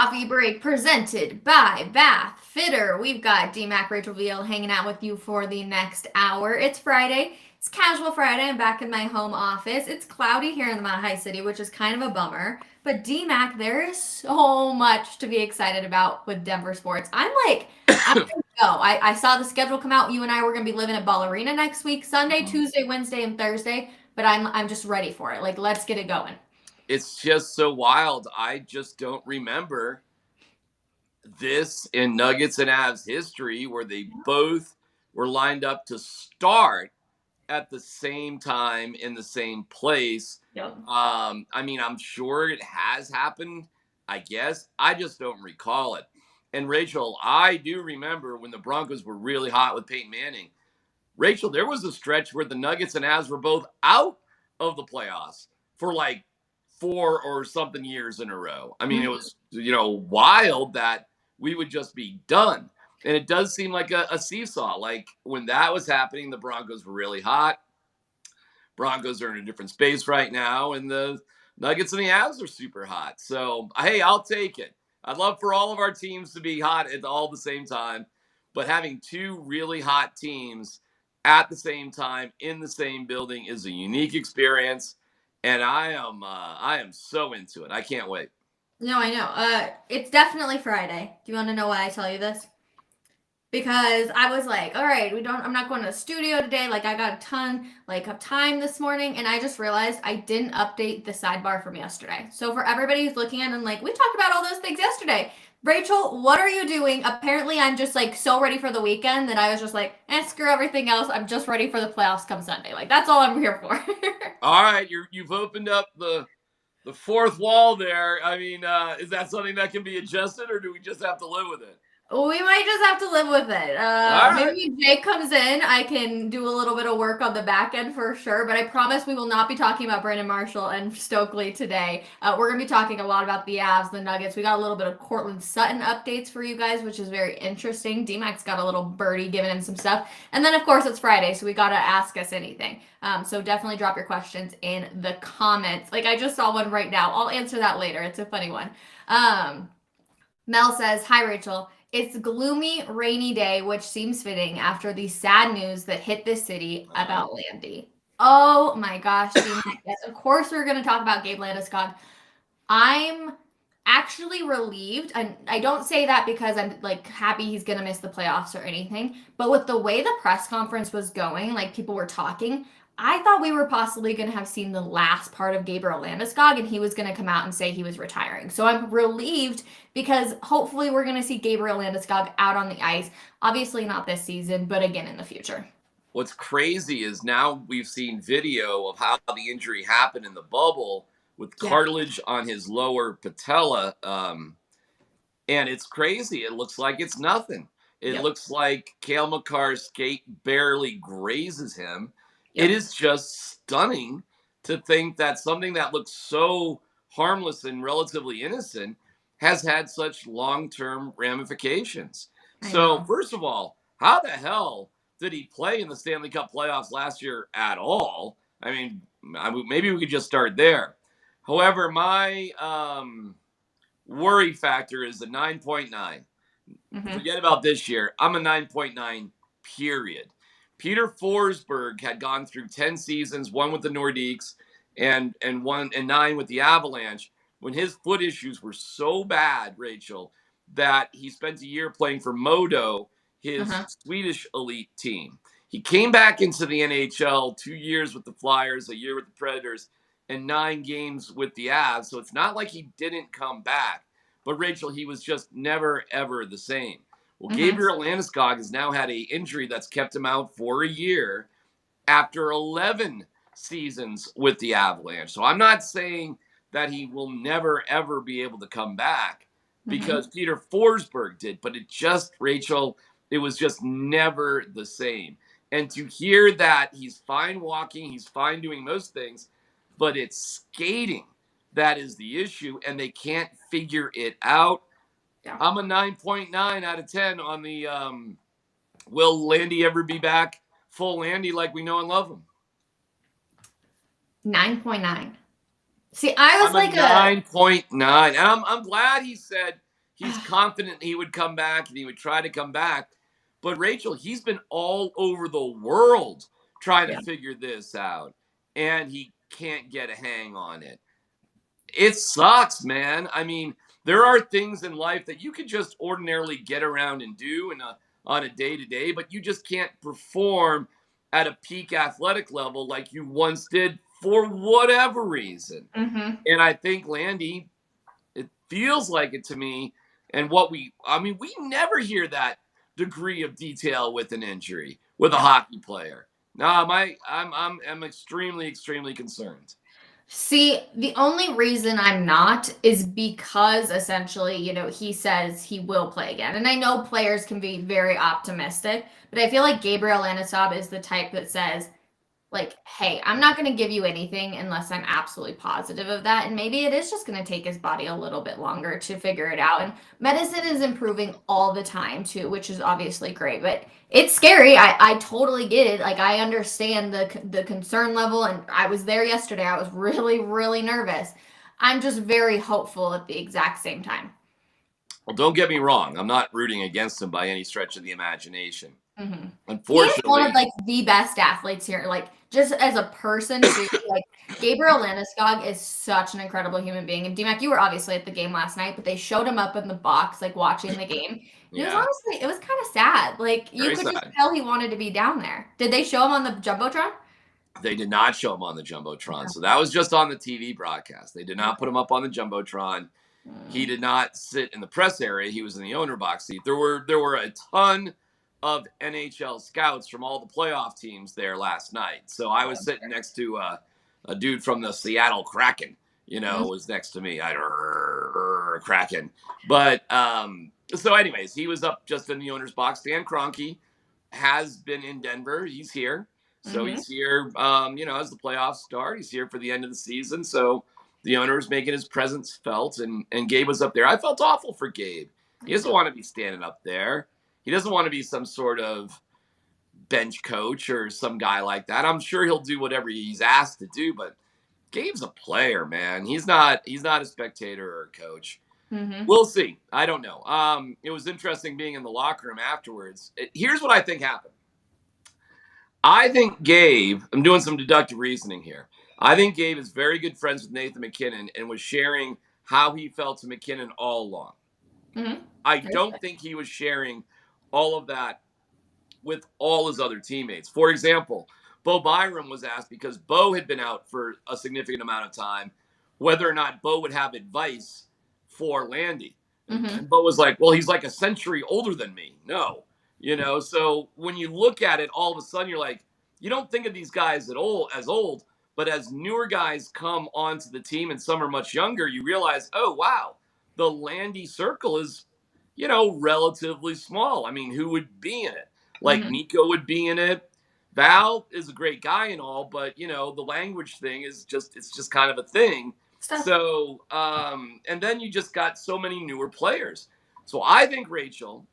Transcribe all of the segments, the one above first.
Coffee Break presented by Bath Fitter. We've got DMAC Rachel Veal hanging out with you for the next hour. It's Friday. It's Casual Friday. I'm back in my home office. It's cloudy here in the Mount High City, which is kind of a bummer. But DMAC, there is so much to be excited about with Denver sports. I'm ready to go. I saw the schedule come out. You and I were going to be living at Ballerina next week, Sunday, Tuesday, Wednesday, and Thursday. But I'm just ready for it. Like, let's get it going. It's just so wild. I just don't remember this in Nuggets and Avs history where they both were lined up to start at the same time in the same place. Yep. I'm sure it has happened. I guess I just don't recall it. And Rachel, I do remember when the Broncos were really hot with Peyton Manning. Rachel, there was a stretch where the Nuggets and Avs were both out of the playoffs for like 4 or something years in a row. I mean, it was, wild that we would just be done. And it does seem like a seesaw. Like when that was happening, the Broncos were really hot. Broncos are in a different space right now, and the Nuggets and the Avs are super hot. So, hey, I'll take it. I'd love for all of our teams to be hot at all the same time, but having two really hot teams at the same time in the same building is a unique experience, and I am so into it. I can't wait. No, I know. It's definitely Friday. Do you want to know why I tell you this? Because I was like, all right, I'm not going to the studio today. Like I got a ton of time this morning, and I just realized I didn't update the sidebar from yesterday. So for everybody who's looking at it and like, we talked about all those things yesterday. Rachel, what are you doing? Apparently I'm just like so ready for the weekend that I was just like, screw everything else. I'm just ready for the playoffs come Sunday. Like that's all I'm here for. All right, you've opened up the fourth wall there. I mean, is that something that can be adjusted, or do we just have to live with it? We might just have to live with it. All right. Maybe when Jake comes in, I can do a little bit of work on the back end for sure. But I promise we will not be talking about Brandon Marshall and Stokely today. We're going to be talking a lot about the Avs, the Nuggets. We got a little bit of Cortland Sutton updates for you guys, which is very interesting. DMAC's got a little birdie giving him some stuff. And then, of course, it's Friday, so we got to ask us anything. So definitely drop your questions in the comments. Like I just saw one right now. I'll answer that later. It's a funny one. Mel says, "Hi, Rachel. It's a gloomy, rainy day, which seems fitting after the sad news that hit this city about Landy." Oh my gosh. Yes, of course we're going to talk about Gabe Landeskog. I'm actually relieved, and I don't say that because I'm like happy he's going to miss the playoffs or anything, but with the way the press conference was going, like people were talking, I thought we were possibly going to have seen the last part of Gabriel Landeskog, and he was going to come out and say he was retiring. So I'm relieved because hopefully we're going to see Gabriel Landeskog out on the ice. Obviously not this season, but again in the future. What's crazy is now we've seen video of how the injury happened in the bubble with cartilage on his lower patella. And it's crazy. It looks like it's nothing. It looks like Cale Makar's skate barely grazes him. It is just stunning to think that something that looks so harmless and relatively innocent has had such long-term ramifications. So, first of all, how the hell did he play in the Stanley Cup playoffs last year at all? I mean, maybe we could just start there. However, my worry factor is the 9.9. Forget about this year. I'm a 9.9, period. Peter Forsberg had gone through 10 seasons, one with the Nordiques and 9 with the Avalanche, when his foot issues were so bad, Rachel, that he spent a year playing for Modo, his Swedish elite team. He came back into the NHL 2 years with the Flyers, a year with the Predators, and 9 games with the Avs. So it's not like he didn't come back. But, Rachel, he was just never, ever the same. Well, Gabriel Landeskog has now had an injury that's kept him out for a year after 11 seasons with the Avalanche. So I'm not saying that he will never, ever be able to come back because Peter Forsberg did. But it just, Rachel, it was just never the same. And to hear that he's fine walking, he's fine doing most things, but it's skating that is the issue, and they can't figure it out. I'm a 9.9 out of 10 on the will Landy ever be back full Landy like we know and love him? 9.9. See, I was like a 9.9. And I'm glad he said he's confident he would come back and he would try to come back. But Rachel, he's been all over the world trying to Yeah. figure this out, and he can't get a hang on it. It sucks, man. I mean, there are things in life that you could just ordinarily get around and do on a day to day, but you just can't perform at a peak athletic level like you once did for whatever reason. Mm-hmm. And I think Landy, it feels like it to me. And I mean, we never hear that degree of detail with an injury with a hockey player. No, I'm extremely, extremely concerned. See, the only reason I'm not is because essentially, he says he will play again. And I know players can be very optimistic, but I feel like Gabriel Landeskog is the type that says, like, hey, I'm not going to give you anything unless I'm absolutely positive of that. And maybe it is just going to take his body a little bit longer to figure it out. And medicine is improving all the time, too, which is obviously great. But it's scary. I totally get it. Like, I understand the concern level. And I was there yesterday. I was really, really nervous. I'm just very hopeful at the exact same time. Well, don't get me wrong. I'm not rooting against him by any stretch of the imagination. Mm-hmm. Unfortunately, he's one of like the best athletes here. Like just as a person, too, like Gabriel Landeskog is such an incredible human being. And DMAC, you were obviously at the game last night, but they showed him up in the box, like watching the game. He was honestly, it was kind of sad. Like you could just tell he wanted to be down there. Did they show him on the Jumbotron? They did not show him on the Jumbotron. So that was just on the TV broadcast. They did not put him up on the Jumbotron. He did not sit in the press area. He was in the owner box seat. There were a ton of NHL scouts from all the playoff teams there last night. So I was sitting next to a dude from the Seattle Kraken, was next to me. Kraken. But so anyways, he was up just in the owner's box. Dan Kroenke has been in Denver. He's here. So he's here, as the playoffs start. He's here for the end of the season. So the owner is making his presence felt, and Gabe was up there. I felt awful for Gabe. He doesn't want to be standing up there. He doesn't want to be some sort of bench coach or some guy like that. I'm sure he'll do whatever he's asked to do, but Gabe's a player, man. He's not a spectator or a coach. Mm-hmm. We'll see. I don't know. It was interesting being in the locker room afterwards. Here's what I think happened. I think Gabe, I'm doing some deductive reasoning here. I think Gabe is very good friends with Nathan MacKinnon and was sharing how he felt to MacKinnon all along. Mm-hmm. I don't think he was sharing all of that with all his other teammates. For example, Bo Byram was asked, because Bo had been out for a significant amount of time, whether or not Bo would have advice for Landy. Mm-hmm. And Bo was like, well, he's like a century older than me. No. So when you look at it, all of a sudden you're like, you don't think of these guys as old, but as newer guys come onto the team and some are much younger, you realize, oh, wow, the Landy circle is, relatively small. I mean, who would be in it? Like Nico would be in it. Val is a great guy and all, but the language thing is it's just kind of a thing. So, and then you just got so many newer players. So I think, Rachel,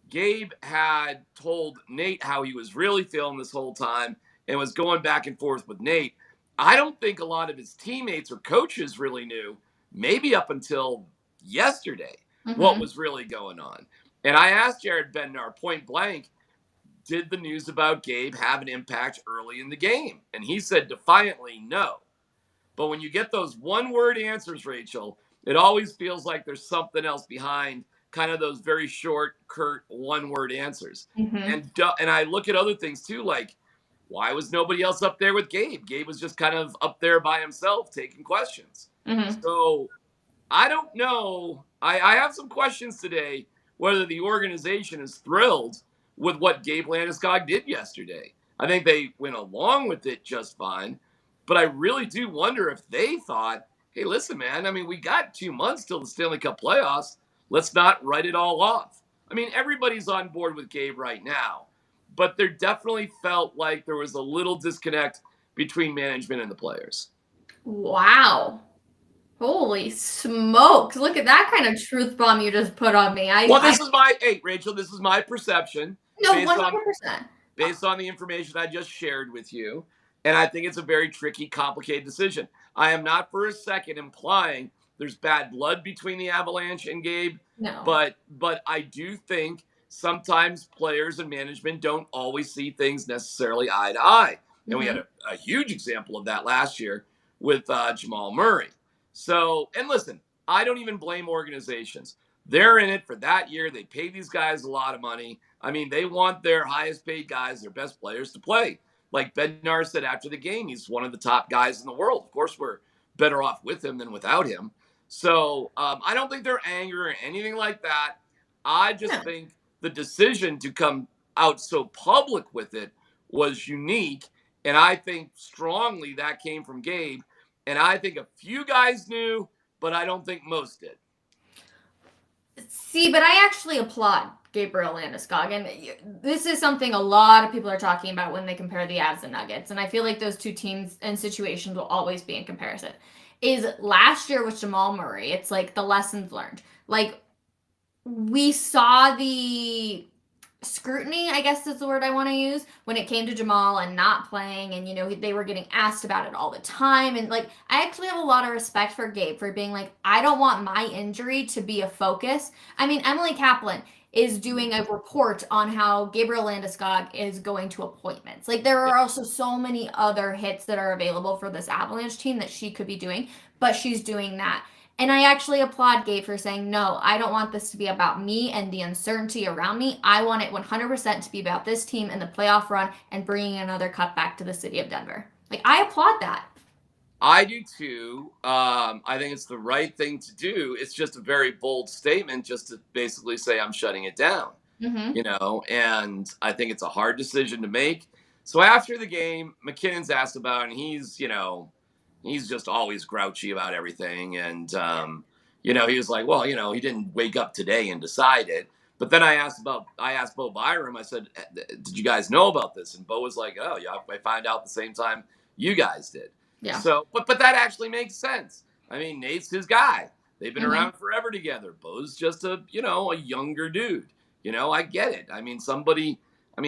Gabe had told Nate how he was really feeling this whole time and was going back and forth with Nate. I don't think a lot of his teammates or coaches really knew, maybe up until yesterday, what was really going on. And I asked Jared Bednar point blank, did the news about Gabe have an impact early in the game? And he said defiantly, no. But when you get those one-word answers, Rachel, it always feels like there's something else behind kind of those very short, curt, one-word answers. And I look at other things too, like, why was nobody else up there with Gabe? Gabe was just kind of up there by himself taking questions. So I don't know. I have some questions today whether the organization is thrilled with what Gabe Landeskog did yesterday. I think they went along with it just fine. But I really do wonder if they thought, hey, listen, man, I mean, we got 2 months till the Stanley Cup playoffs. Let's not write it all off. I mean, everybody's on board with Gabe right now. But there definitely felt like there was a little disconnect between management and the players. Wow. Holy smokes. Look at that kind of truth bomb you just put on me. Rachel, this is my perception. No, 100%. Based on the information I just shared with you. And I think it's a very tricky, complicated decision. I am not for a second implying there's bad blood between the Avalanche and Gabe, No. but I do think sometimes players and management don't always see things necessarily eye to eye. And we had a huge example of that last year with Jamal Murray. So, and listen, I don't even blame organizations. They're in it for that year. They pay these guys a lot of money. I mean, they want their highest paid guys, their best players to play. Like Bednar said after the game, he's one of the top guys in the world. Of course, we're better off with him than without him. So I don't think they're angry or anything like that. I just think the decision to come out so public with it was unique. And I think strongly that came from Gabe. And I think a few guys knew, but I don't think most did. See, but I actually applaud Gabriel Landeskog, and this is something a lot of people are talking about when they compare the Avs and Nuggets, and I feel like those two teams and situations will always be in comparison. Is last year with Jamal Murray, it's like the lessons learned. Like, we saw the scrutiny, I guess is the word I want to use, when it came to Jamal and not playing, and they were getting asked about it all the time, and like I actually have a lot of respect for Gabe for being like, I don't want my injury to be a focus. I mean, Emily Kaplan is doing a report on how Gabriel Landeskog is going to appointments. Like, there are also so many other hits that are available for this Avalanche team that she could be doing, but she's doing that. And I actually applaud Gabe for saying, no, I don't want this to be about me and the uncertainty around me. I want it 100% to be about this team and the playoff run and bringing another cup back to the city of Denver. Like, I applaud that. I do too. I think it's the right thing to do. It's just a very bold statement just to basically say I'm shutting it down, and I think it's a hard decision to make. So after the game, McKinnon's asked about it, and he's just always grouchy about everything. And, he was like, well, he didn't wake up today and decide it. But then I asked Bo Byram, I said, did you guys know about this? And Bo was like, oh, yeah, I found out the same time you guys did. Yeah. So, but that actually makes sense. I mean, Nate's his guy. They've been around forever together. Bo's just a younger dude. I get it. I mean,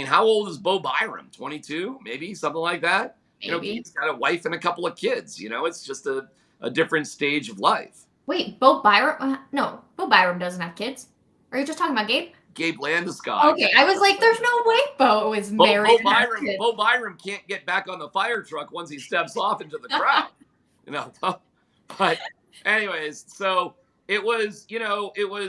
how old is Bo Byram? 22, maybe something like that. Maybe. He's got a wife and a couple of kids. It's just a different stage of life. Wait, Bo Byram? No, Bo Byram doesn't have kids. Are you just talking about Gabe? Gabe Landeskog. Okay, I was like, there's no way Bo is married. Bo Byram can't get back on the fire truck once he steps off into the crowd. But anyways, so it was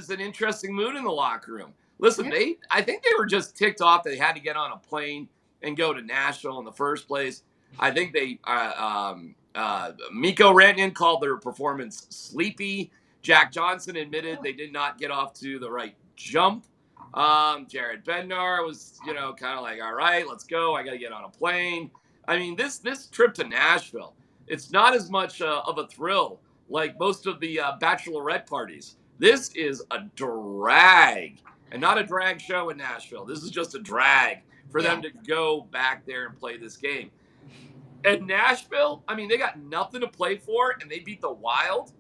an interesting mood in the locker room. Listen, I think they were just ticked off that they had to get on a plane and go to Nashville in the first place. I think they Mikko Rantanen called their performance sleepy. Jack Johnson admitted they did not get off to the right jump. Jared Bednar was, kind of like, all right, let's go. I got to get on a plane. I mean, this trip to Nashville, it's not as much of a thrill like most of the bachelorette parties. This is a drag, and not a drag show in Nashville. This is just a drag for them to go back there and play this game. And Nashville, I mean, they got nothing to play for, and they beat the Wild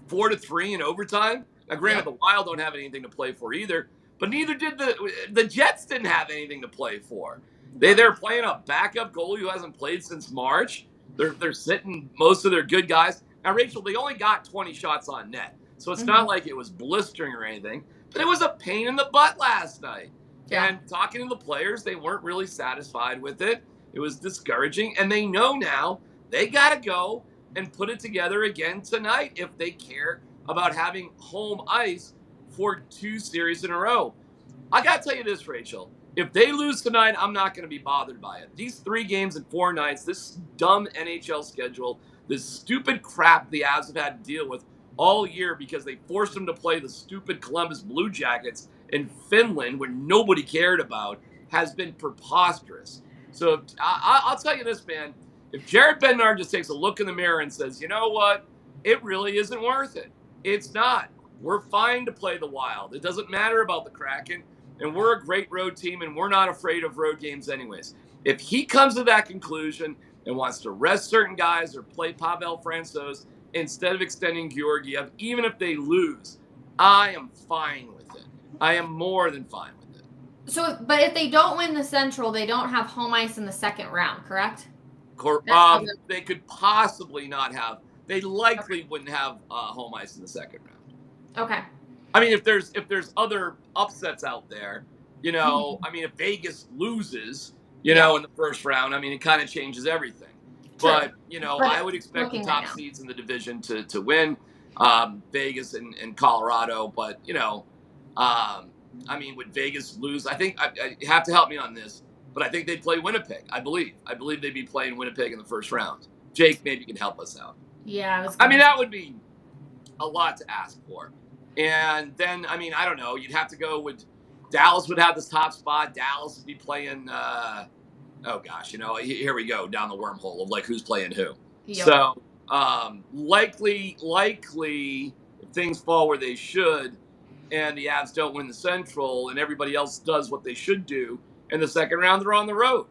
4-3 in overtime. Now, granted, the Wild don't have anything to play for either, but neither did the Jets. Didn't have anything to play for. They're playing a backup goalie who hasn't played since March. They're sitting most of their good guys. Now, Rachel, they only got 20 shots on net, so it's not like it was blistering or anything, but it was a pain in the butt last night. Yeah. And talking to the players, they weren't really satisfied with it. It was discouraging, and they know now they got to go and put it together again tonight if they care about having home ice for 2 series in a row. I got to tell you this, Rachel. If they lose tonight, I'm not going to be bothered by it. These 3 games in 4 nights, this dumb NHL schedule, this stupid crap the Avs have had to deal with all year because they forced them to play the stupid Columbus Blue Jackets in Finland when nobody cared about, has been preposterous. So I'll tell you this, man. If Jared Bednar just takes a look in the mirror and says, you know what, it really isn't worth it. It's not. We're fine to play the Wild. It doesn't matter about the Kraken. And we're a great road team, and we're not afraid of road games anyways. If he comes to that conclusion and wants to rest certain guys or play Pavel Francouz instead of extending Georgiev, even if they lose, I am fine with it. I am more than fine with it. So, but if they don't win the Central, they don't have home ice in the second round, correct? They could possibly not have. they likely wouldn't have home ice in the second round. Okay. I mean, if there's other upsets out there, I mean, if Vegas loses, in the first round, I mean, it kind of changes everything. True. But But I would expect the looking top right now. seeds in the division to win, Vegas and Colorado. But I mean, would Vegas lose? I think you have to help me on this, but I think they'd play Winnipeg. I believe they'd be playing Winnipeg in the first round. Jake, maybe you can help us out. Yeah, I mean, that would be a lot to ask for. And then, I mean, I don't know. You'd have to go with Dallas would have this top spot. Dallas would be playing. Oh gosh, here we go down the wormhole of like who's playing who. Yep. So likely, if things fall where they should, and the Avs don't win the Central, and everybody else does what they should do in the second round, they're on the road.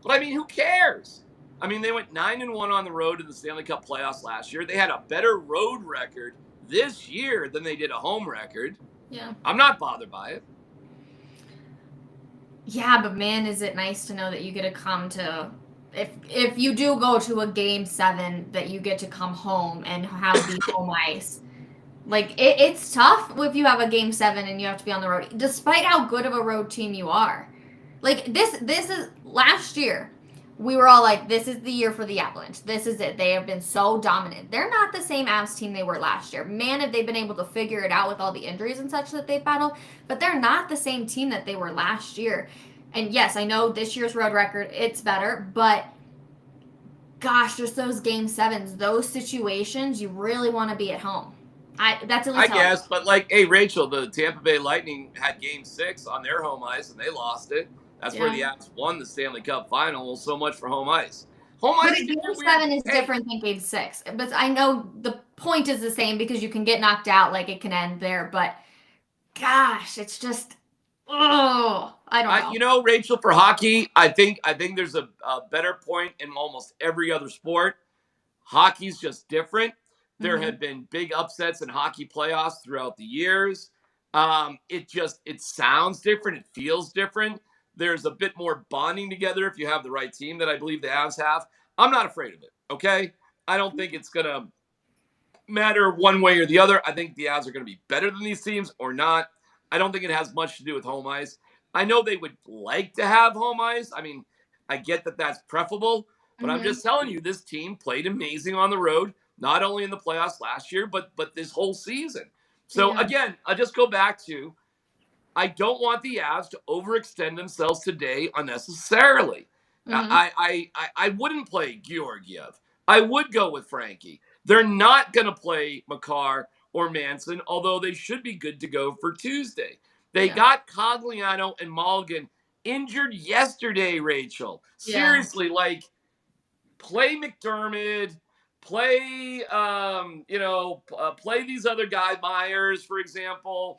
But I mean, who cares? I mean, they went 9-1 on the road in the Stanley Cup playoffs last year. They had a better road record this year than they did a home record. Yeah. I'm not bothered by it. Yeah, but man, is it nice to know that you get to come to, if you do go to a game 7, that you get to come home and have the home ice. Like, it's tough if you have a game 7 and you have to be on the road, despite how good of a road team you are. Like, this is, last year, we were all like, this is the year for the Avalanche. This is it. They have been so dominant. They're not the same Avs team they were last year. Man, have they been able to figure it out with all the injuries and such that they've battled. But they're not the same team that they were last year. And yes, I know this year's road record, it's better. But gosh, just those game 7s, those situations, you really want to be at home. That's at least I guess. But like, hey, Rachel, the Tampa Bay Lightning had game 6 on their home ice and they lost it. That's where the Avs won the Stanley Cup final. Well, so much for home ice. Home ice. Game 7 is different than game 6. But I know the point is the same because you can get knocked out, like it can end there. But gosh, it's just, I don't know. Rachel, for hockey, I think there's a better point in almost every other sport. Hockey's just different. There have been big upsets in hockey playoffs throughout the years. It sounds different. It feels different. There's a bit more bonding together if you have the right team that I believe the Avs have. I'm not afraid of it, okay? I don't think it's going to matter one way or the other. I think the Avs are going to be better than these teams or not. I don't think it has much to do with home ice. I know they would like to have home ice. I mean, I get that that's preferable, but I'm just telling you, this team played amazing on the road, not only in the playoffs last year, but this whole season. So again, I'll just go back to, I don't want the Avs to overextend themselves today unnecessarily. I wouldn't play Georgiev. I would go with Frankie. They're not going to play Makar or Manson, although they should be good to go for Tuesday. They got Cogliano and Malgin injured yesterday, Rachel. Seriously, like, play McDermott, play, play these other guys, Myers, for example.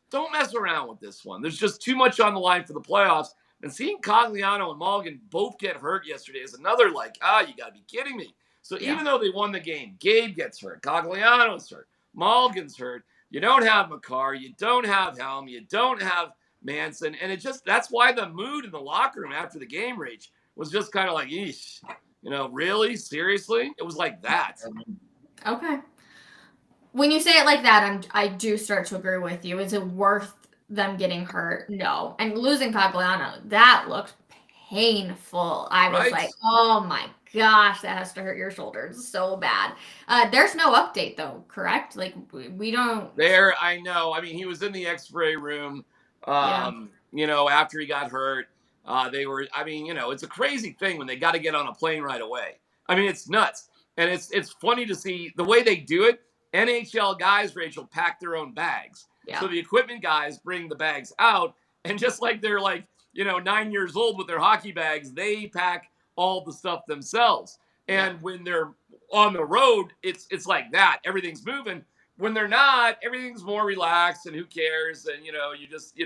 Don't mess around with this one. There's just too much on the line for the playoffs. And seeing Cogliano and Malgin both get hurt yesterday is another you got to be kidding me. So even though they won the game, Gabe gets hurt, Cogliano's hurt, Malgin's hurt. You don't have Makar, you don't have Helm, you don't have Manson. And that's why the mood in the locker room after the game, Rach, was just kind of like, eesh, really? Seriously? It was like that. Okay. When you say it like that, I do start to agree with you. Is it worth them getting hurt? No. And losing Cogliano, that looked painful. I was like, oh my gosh, that has to hurt your shoulders so bad. There's no update though, correct? Like we don't. I know. I mean, he was in the X-ray room. After he got hurt, it's a crazy thing when they got to get on a plane right away. I mean, it's nuts, and it's funny to see the way they do it. NHL guys, Rachel, pack their own bags. Yeah. So the equipment guys bring the bags out, and just like they're 9 years old with their hockey bags, they pack all the stuff themselves. And when they're on the road, it's like that. Everything's moving. When they're not, everything's more relaxed and who cares? And, you just,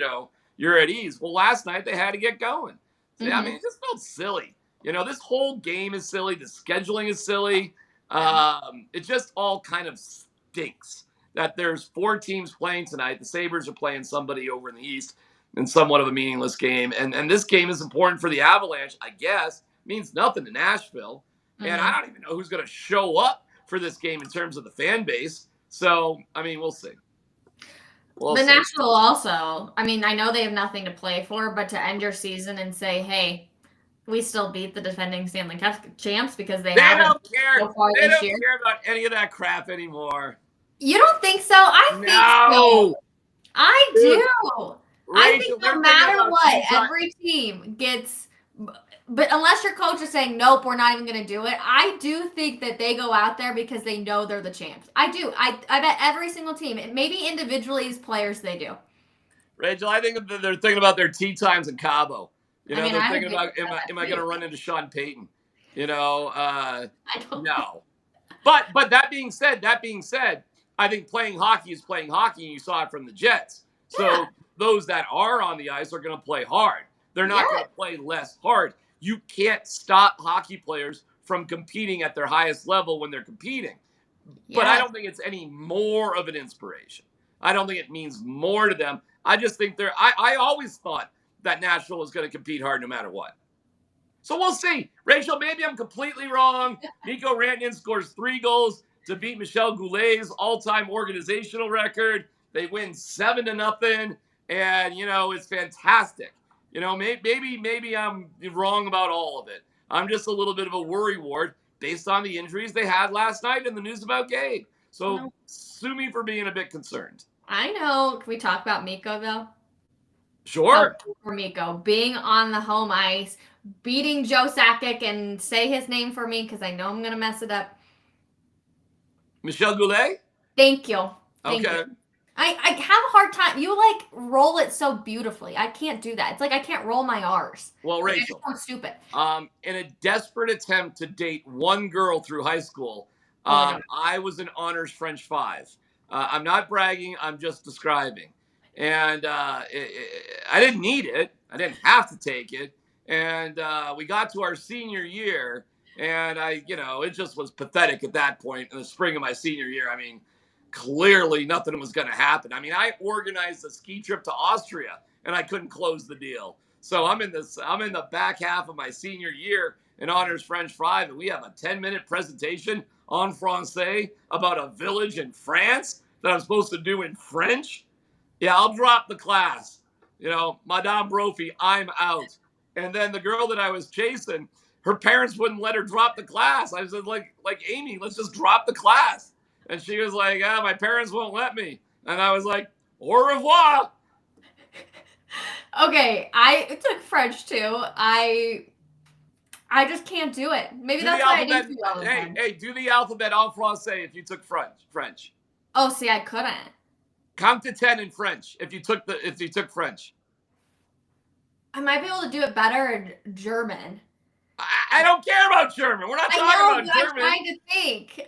you're at ease. Well, last night they had to get going. So, I mean, it just felt silly. This whole game is silly. The scheduling is silly. It just all kind of stinks that there's 4 teams playing tonight. The Sabres are playing somebody over in the East in somewhat of a meaningless game. And this game is important for the Avalanche, I guess. It means nothing to Nashville. And I don't even know who's going to show up for this game in terms of the fan base. So, I mean, we'll see. The National also, I mean, I know they have nothing to play for, but to end your season and say, hey, we still beat the defending Stanley Cup champs because they don't care. They don't care about any of that crap anymore. You don't think so? I think so. I do. Rachel, I think no matter what, every team gets, but unless your coach is saying, nope, we're not even going to do it, I do think that they go out there because they know they're the champs. I do. I bet every single team, and maybe individually as players, they do. Rachel, I think they're thinking about their tee times in Cabo. You know, they're thinking about, am I going to run into Sean Payton? You know, I don't know. But that being said, I think playing hockey is playing hockey, and you saw it from the Jets. So those that are on the ice are going to play hard. They're not going to play less hard. You can't stop hockey players from competing at their highest level when they're competing. But I don't think it's any more of an inspiration. I don't think it means more to them. I just think I always thought that Nashville was going to compete hard no matter what. So we'll see. Rachel, maybe I'm completely wrong. Mikko Rantanen scores 3 goals to beat Michel Goulet's all-time organizational record. They win 7-0, and, you know, it's fantastic. You know, maybe I'm wrong about all of it. I'm just a little bit of a worry ward based on the injuries they had last night and the news about Gabe. So sue me for being a bit concerned. I know. Can we talk about Mikko, though? Sure. For Mikko, being on the home ice, beating Joe Sakic, and say his name for me because I know I'm going to mess it up. Michel Goulet? Thank you. Thank you. I have a hard time. You like roll it so beautifully. I can't do that. It's like I can't roll my R's. Well, Rachel, I'm stupid. In a desperate attempt to date one girl through high school, I was an honors French 5. I'm not bragging. I'm just describing. And I didn't need it. I didn't have to take it. And we got to our senior year, and it just was pathetic at that point in the spring of my senior year. I mean, clearly nothing was going to happen. I mean, I organized a ski trip to Austria, and I couldn't close the deal. So I'm in the back half of my senior year in honors French 5, and we have a 10-minute presentation en français about a village in France that I'm supposed to do in French. Yeah, I'll drop the class. You know, Madame Brophy, I'm out. And then the girl that I was chasing, her parents wouldn't let her drop the class. I said, like Amy, let's just drop the class. And she was like, my parents won't let me. And I was like, au revoir. Okay, I took French too. I just can't do it. Maybe that's why I need to all the time. Hey, do the alphabet en français if you took French. Oh, see, I couldn't. Count to 10 in French if you took French. I might be able to do it better in German. I don't care about German. We're not talking about German. I'm trying to think.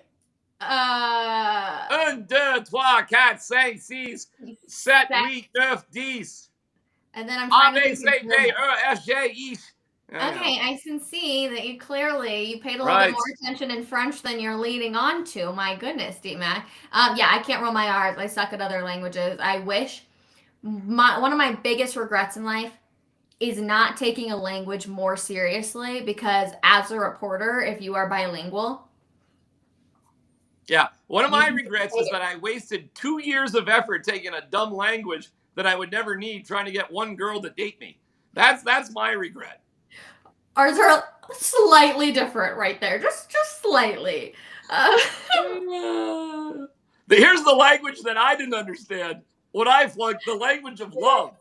1, 2, 3, 4, 5, 6, 7, 8, 9, 10. And then I'm trying to think. Okay, I can see that you paid a little bit more attention in French than you're leading on to. My goodness, D-Mac. Yeah, I can't roll my R's. I suck at other languages. I wish. One of my biggest regrets in life is not taking a language more seriously, because as a reporter, if you are bilingual. Yeah, one of my regrets is that I wasted 2 years of effort taking a dumb language that I would never need trying to get one girl to date me. That's my regret. Ours are slightly different right there, just slightly. Here's the language that I didn't understand. What I flunked, the language of love.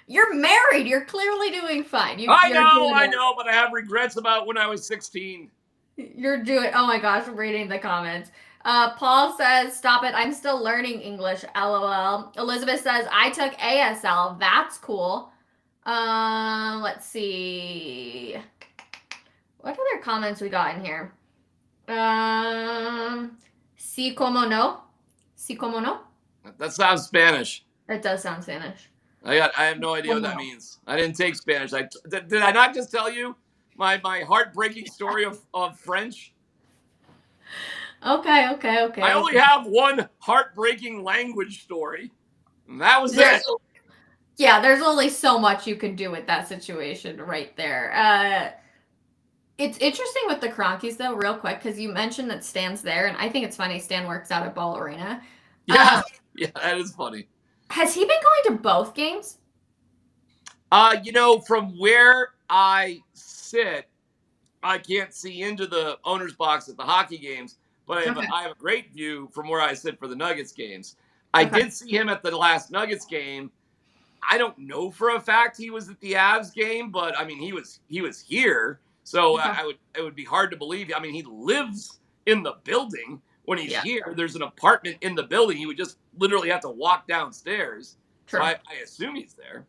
You're married. You're clearly doing fine. I know, but I have regrets about when I was 16. Oh my gosh, I'm reading the comments. Paul says, stop it. I'm still learning English. LOL. Elizabeth says, I took ASL. That's cool. Let's see. What other comments we got in here? Si como no? Si como no? That sounds Spanish. It does sound Spanish. I have no idea what that means. I didn't take Spanish. Did I not just tell you my heartbreaking story of French? Okay. I only have one heartbreaking language story, and that was it. Yeah, there's only so much you can do with that situation right there. It's interesting with the Cronkies though, real quick, because you mentioned that Stan's there, and I think it's funny Stan works out at Ball Arena. Yeah, yeah, that is funny. Has he been going to both games? From where I sit, I can't see into the owner's box at the hockey games, but Okay. I have a great view from where I sit for the Nuggets games. I Okay. did see him at the last Nuggets game. I don't know for a fact he was at the Avs game, but I mean he was here, so Okay. it would be hard to believe. I mean he lives in the building when he's Yeah. here. There's an apartment in the building. He would just literally have to walk downstairs. True. So I assume he's there,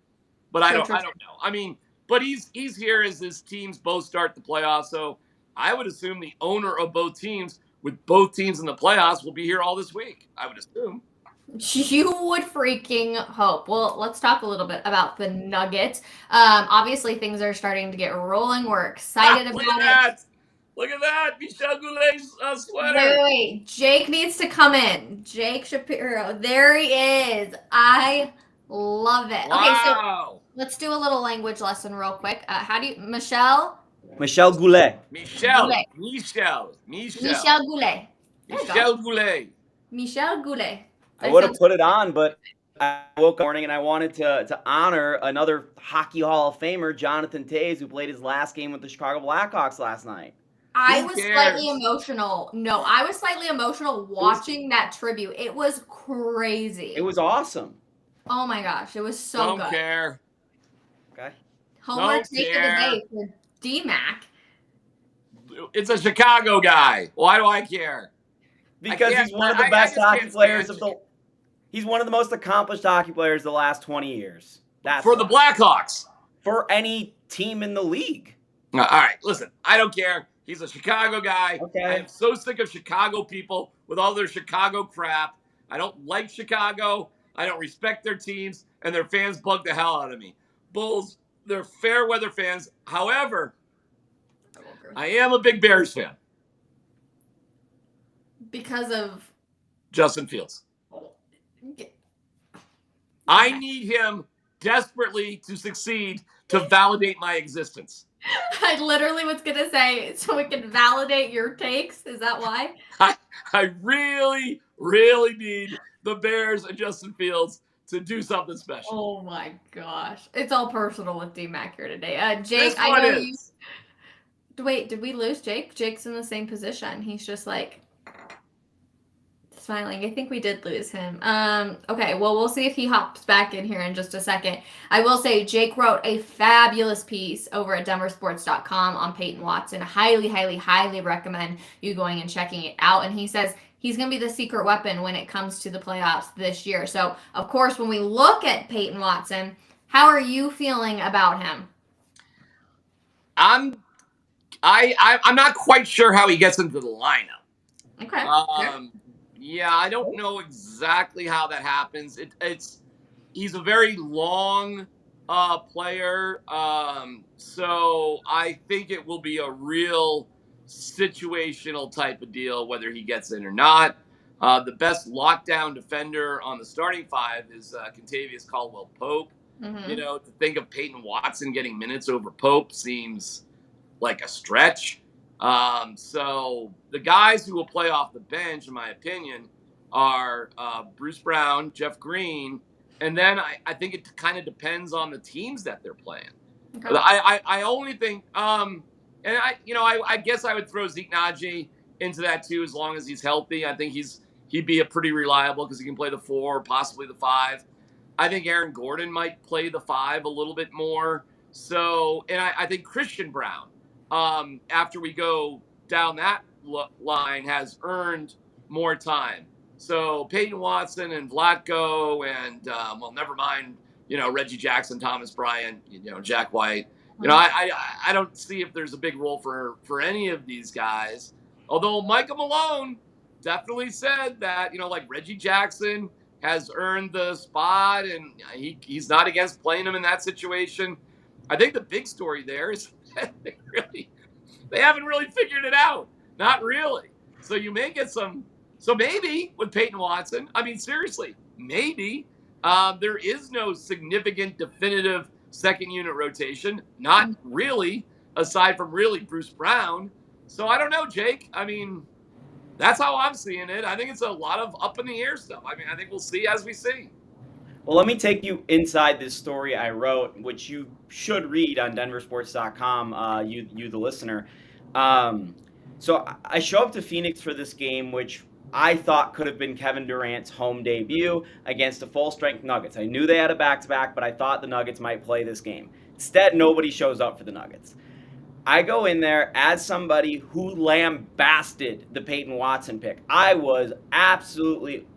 but I don't know. I mean, but he's here as his teams both start the playoffs. So I would assume the owner of both teams, with both teams in the playoffs, will be here all this week. I would assume. You would freaking hope. Well, let's talk a little bit about the Nuggets. Obviously, things are starting to get rolling. We're excited about it. Look at that. Michel Goulet's sweater. Wait. Jake needs to come in. Jake Shapiro. There he is. I love it. Wow. Okay, so let's do a little language lesson real quick. How do you, Michel? Michel Goulet. Michel Goulet. Goulet. Michel Goulet. There you go. Michel Goulet. Michel Goulet. I would have put it on, but I woke up this morning and I wanted to honor another Hockey Hall of Famer, Jonathan Toews, who played his last game with the Chicago Blackhawks last night. I was slightly emotional. No, I was slightly emotional watching that tribute. It was crazy. It was awesome. Oh my gosh, it was so good. Don't care. Okay. Homework take of the day for D-Mac. It's a Chicago guy. Why do I care? Because he's one of the best hockey players of the. He's one of the most accomplished hockey players the last 20 years. That's for the Blackhawks. For any team in the league. All right, listen. I don't care. He's a Chicago guy. Okay. I am so sick of Chicago people with all their Chicago crap. I don't like Chicago. I don't respect their teams, and their fans bug the hell out of me. Bulls, they're fair weather fans. However, I am a big Bears fan. Because of Justin Fields. I need him desperately to succeed to validate my existence. I literally was going to say, so we can validate your takes. Is that why? I really, really need the Bears and Justin Fields to do something special. Oh my gosh. It's all personal with D-Mac here today. Jake, I know you. Wait, did we lose Jake? Jake's in the same position. He's just like smiling. I think we did lose him. Okay, well, we'll see if he hops back in here in just a second. I will say Jake wrote a fabulous piece over at denversports.com on Peyton Watson. Highly, highly, highly recommend you going and checking it out. And he says he's going to be the secret weapon when it comes to the playoffs this year. So, of course, when we look at Peyton Watson, how are you feeling about him? I'm not quite sure how he gets into the lineup. Okay. Yeah, I don't know exactly how that happens. He's a very long player, so I think it will be a real situational type of deal whether he gets in or not. The best lockdown defender on the starting five is Kentavious Caldwell-Pope. Mm-hmm. To think of Peyton Watson getting minutes over Pope seems like a stretch. So the guys who will play off the bench, in my opinion, are Bruce Brown, Jeff Green, and then I think it kind of depends on the teams that they're playing. Okay. I only think, and I guess I would throw Zeke Naji into that too, as long as he's healthy. I think he'd be a pretty reliable because he can play the 4, possibly the 5. I think Aaron Gordon might play the 5 a little bit more. So, and I think Christian Brown, after we go down that line, has earned more time. So Peyton Watson and Vlatko and, never mind, Reggie Jackson, Thomas Bryant, Jack White. I don't see if there's a big role for any of these guys. Although Micah Malone definitely said that, like Reggie Jackson has earned the spot and he's not against playing him in that situation. I think the big story there is they haven't really figured it out. Not really. So you may get some. So maybe with Peyton Watson, I mean, seriously, maybe there is no significant definitive second unit rotation. Not really. aside from really Bruce Brown. So I don't know, Jake. I mean, that's how I'm seeing it. I think it's a lot of up in the air stuff. I mean, I think we'll see as we see. Well, let me take you inside this story I wrote, which you should read on denversports.com, you the listener. So I show up to Phoenix for this game, which I thought could have been Kevin Durant's home debut against the full-strength Nuggets. I knew they had a back-to-back, but I thought the Nuggets might play this game. Instead, nobody shows up for the Nuggets. I go in there as somebody who lambasted the Peyton Watson pick. I was absolutely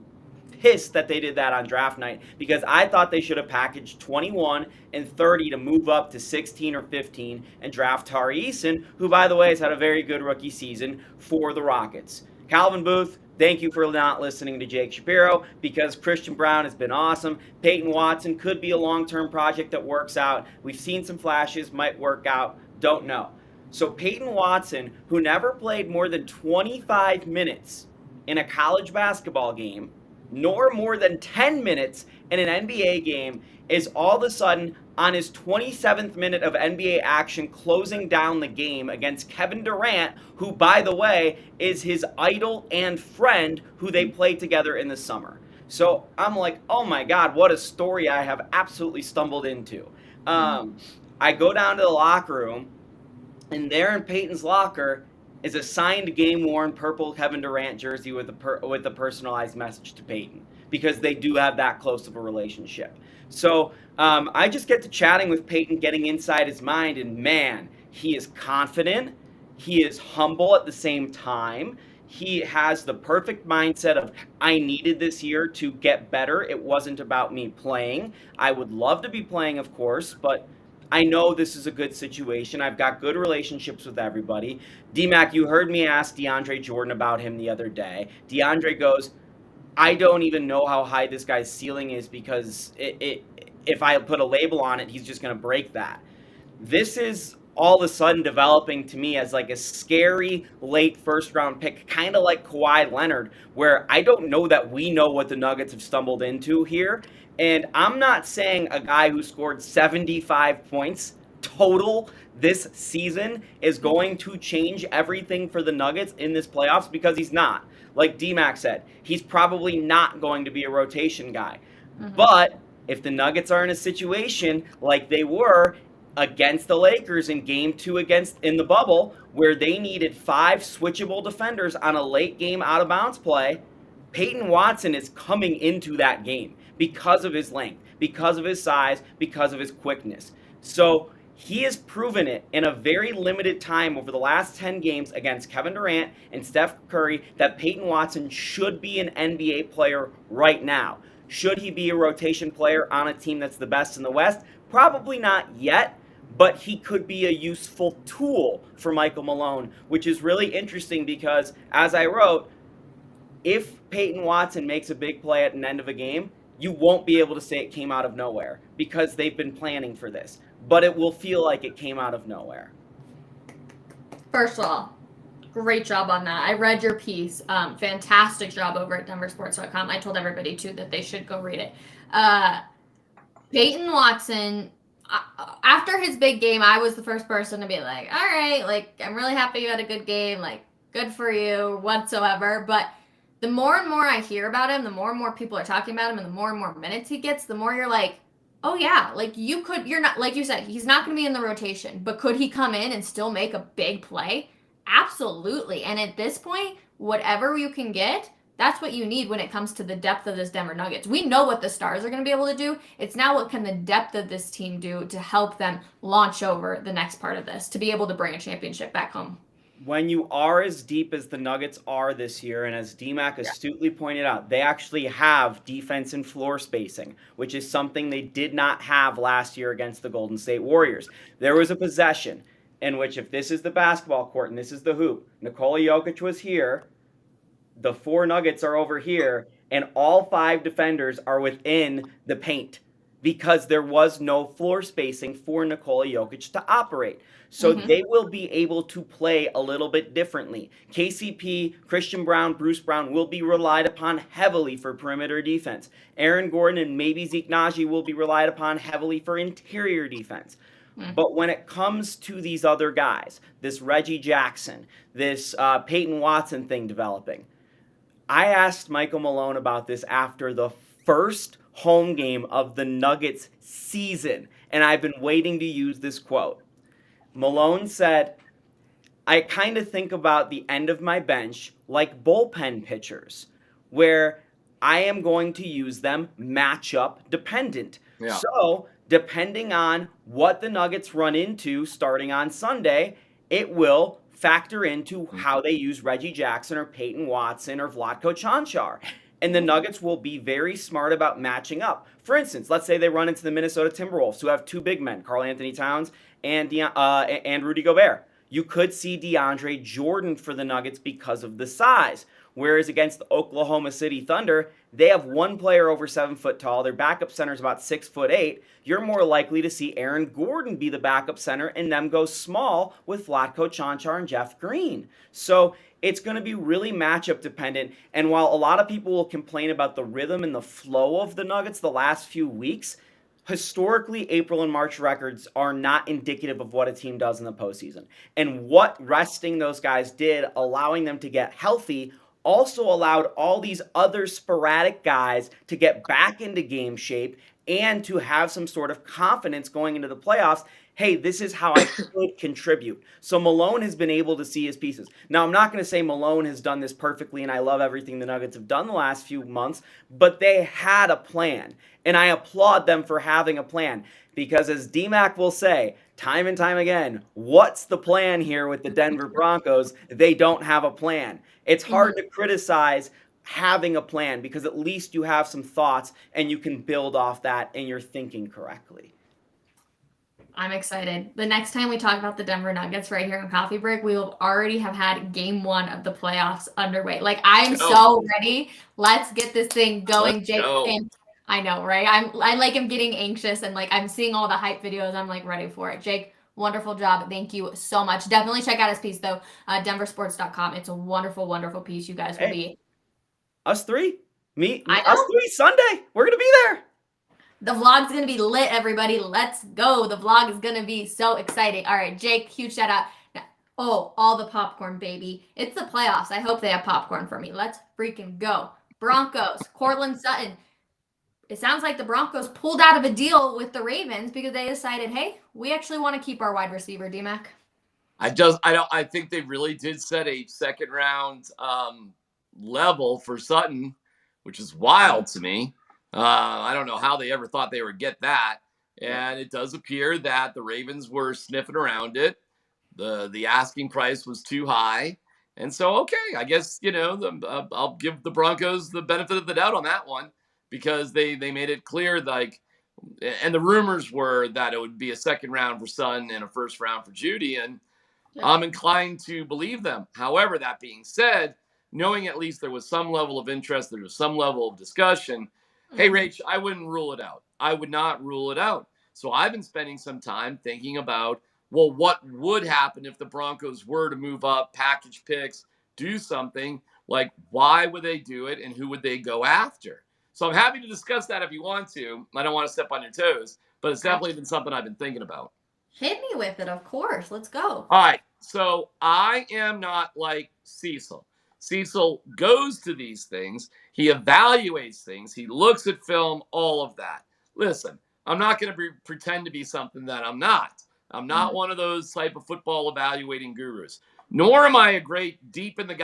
pissed that they did that on draft night because I thought they should have packaged 21 and 30 to move up to 16 or 15 and draft Tari Eason, who, by the way, has had a very good rookie season for the Rockets. Calvin Booth, thank you for not listening to Jake Shapiro because Christian Braun has been awesome. Peyton Watson could be a long-term project that works out. We've seen some flashes, might work out, don't know. So Peyton Watson, who never played more than 25 minutes in a college basketball game, nor more than 10 minutes in an NBA game, is all of a sudden on his 27th minute of NBA action closing down the game against Kevin Durant, who, by the way, is his idol and friend who they played together in the summer. So I'm like, oh my God, what a story I have absolutely stumbled into. I go down to the locker room, and there in Peyton's locker is a signed game-worn purple Kevin Durant jersey with a personalized message to Peyton, because they do have that close of a relationship. So I just get to chatting with Peyton, getting inside his mind, and man, he is confident. He is humble at the same time. He has the perfect mindset of, I needed this year to get better. It wasn't about me playing. I would love to be playing, of course, but I know this is a good situation. I've got good relationships with everybody. D-Mac, you heard me ask DeAndre Jordan about him the other day. DeAndre goes, I don't even know how high this guy's ceiling is because if I put a label on it, he's just going to break that. This is all of a sudden developing to me as like a scary late first round pick, kind of like Kawhi Leonard, where I don't know that we know what the Nuggets have stumbled into here. And I'm not saying a guy who scored 75 points total this season is going to change everything for the Nuggets in this playoffs, because he's not. Like D-Mac said, he's probably not going to be a rotation guy. Mm-hmm. But if the Nuggets are in a situation like they were against the Lakers in Game 2 in the bubble, where they needed 5 switchable defenders on a late game out-of-bounds play, Peyton Watson is coming into that game because of his length, because of his size, because of his quickness. So he has proven it in a very limited time over the last 10 games against Kevin Durant and Steph Curry that Peyton Watson should be an NBA player right now. Should he be a rotation player on a team that's the best in the West? Probably not yet, but he could be a useful tool for Michael Malone, which is really interesting because, as I wrote, if Peyton Watson makes a big play at an end of a game, you won't be able to say it came out of nowhere because they've been planning for this. But it will feel like it came out of nowhere. First of all, great job on that. I read your piece. Fantastic job over at denversports.com. I told everybody, too, that they should go read it. Peyton Watson, after his big game, I was the first person to be like, all right, like, I'm really happy you had a good game. Like, good for you, whatsoever. But the more and more I hear about him, the more and more people are talking about him, and the more minutes he gets, the more you're like, oh yeah, like you're not, like you said, he's not going to be in the rotation, but could he come in and still make a big play? Absolutely. And at this point, whatever you can get, that's what you need when it comes to the depth of this Denver Nuggets. We know what the stars are going to be able to do. It's now what can the depth of this team do to help them launch over the next part of this, to be able to bring a championship back home. When you are as deep as the Nuggets are this year, and as D-Mac astutely pointed out, they actually have defense and floor spacing, which is something they did not have last year against the Golden State Warriors. There was a possession in which, if this is the basketball court and this is the hoop, Nikola Jokic was here, the 4 Nuggets are over here, and all 5 defenders are within the paint because there was no floor spacing for Nikola Jokic to operate. So they will be able to play a little bit differently. KCP, Christian Braun, Bruce Brown will be relied upon heavily for perimeter defense. Aaron Gordon and maybe Zeke Naji will be relied upon heavily for interior defense. Mm. But when it comes to these other guys, this Reggie Jackson, this Peyton Watson thing developing, I asked Michael Malone about this after the first home game of the Nuggets season, and I've been waiting to use this quote. Malone said, I kind of think about the end of my bench like bullpen pitchers, where I am going to use them matchup dependent. Yeah. So, depending on what the Nuggets run into starting on Sunday, it will factor into how they use Reggie Jackson or Peyton Watson or Vlatko Čančar. And the Nuggets will be very smart about matching up. For instance, let's say they run into the Minnesota Timberwolves, who have two big men, Karl Anthony Towns and Rudy Gobert. You could see DeAndre Jordan for the Nuggets because of the size. Whereas against the Oklahoma City Thunder, they have one player over 7 foot tall. Their backup center is about 6'8". You're more likely to see Aaron Gordon be the backup center and them go small with Vlatko Čančar and Jeff Green. So it's going to be really matchup dependent. And while a lot of people will complain about the rhythm and the flow of the Nuggets the last few weeks, historically, April and March records are not indicative of what a team does in the postseason. And what resting those guys did, allowing them to get healthy, also allowed all these other sporadic guys to get back into game shape and to have some sort of confidence going into the playoffs. Hey, this is how I could contribute. So Malone has been able to see his pieces. Now, I'm not going to say Malone has done this perfectly, and I love everything the Nuggets have done the last few months, but they had a plan, and I applaud them for having a plan. Because as DMAC will say, time and time again, what's the plan here with the Denver Broncos? They don't have a plan. It's hard to criticize having a plan because at least you have some thoughts and you can build off that and you're thinking correctly. I'm excited. The next time we talk about the Denver Nuggets right here on Coffee Break, we will already have had game 1 of the playoffs underway. Like, I'm so ready. Let's get this thing going. Let's Jake, go. I know, right? I like am getting anxious and like I'm seeing all the hype videos. I'm like ready for it. Jake, wonderful job. Thank you so much. Definitely check out his piece though. Denversports.com. It's a wonderful, wonderful piece. You guys will be. Us three? I Us know. three Sunday. We're going to be there. The vlog's going to be lit, everybody. Let's go. The vlog is going to be so exciting. All right, Jake, huge shout out. Oh, all the popcorn, baby. It's the playoffs. I hope they have popcorn for me. Let's freaking go. Broncos, Courtland Sutton. It sounds like the Broncos pulled out of a deal with the Ravens because they decided, hey, we actually want to keep our wide receiver, DMAC. I think they really did set a second round level for Sutton, which is wild to me. I don't know how they ever thought they would get that. And it does appear that the Ravens were sniffing around it. The asking price was too high. And so, okay, I guess, I'll give the Broncos the benefit of the doubt on that one because they made it clear, like, and the rumors were that it would be a second round for Sutton and a first round for Judy. And I'm inclined to believe them. However, that being said, knowing at least there was some level of interest, there was some level of discussion. Hey, Rach, I wouldn't rule it out. I would not rule it out. So I've been spending some time thinking about, well, what would happen if the Broncos were to move up, package picks, do something? Like, why would they do it, and who would they go after? So I'm happy to discuss that if you want to. I don't want to step on your toes, but it's definitely been something I've been thinking about. Hit me with it, of course. Let's go. All right. So I am not like Cecil. Cecil goes to these things. He evaluates things. He looks at film, all of that. Listen, I'm not going to pretend to be something that I'm not. I'm not one of those type of football evaluating gurus, nor am I a great deep in the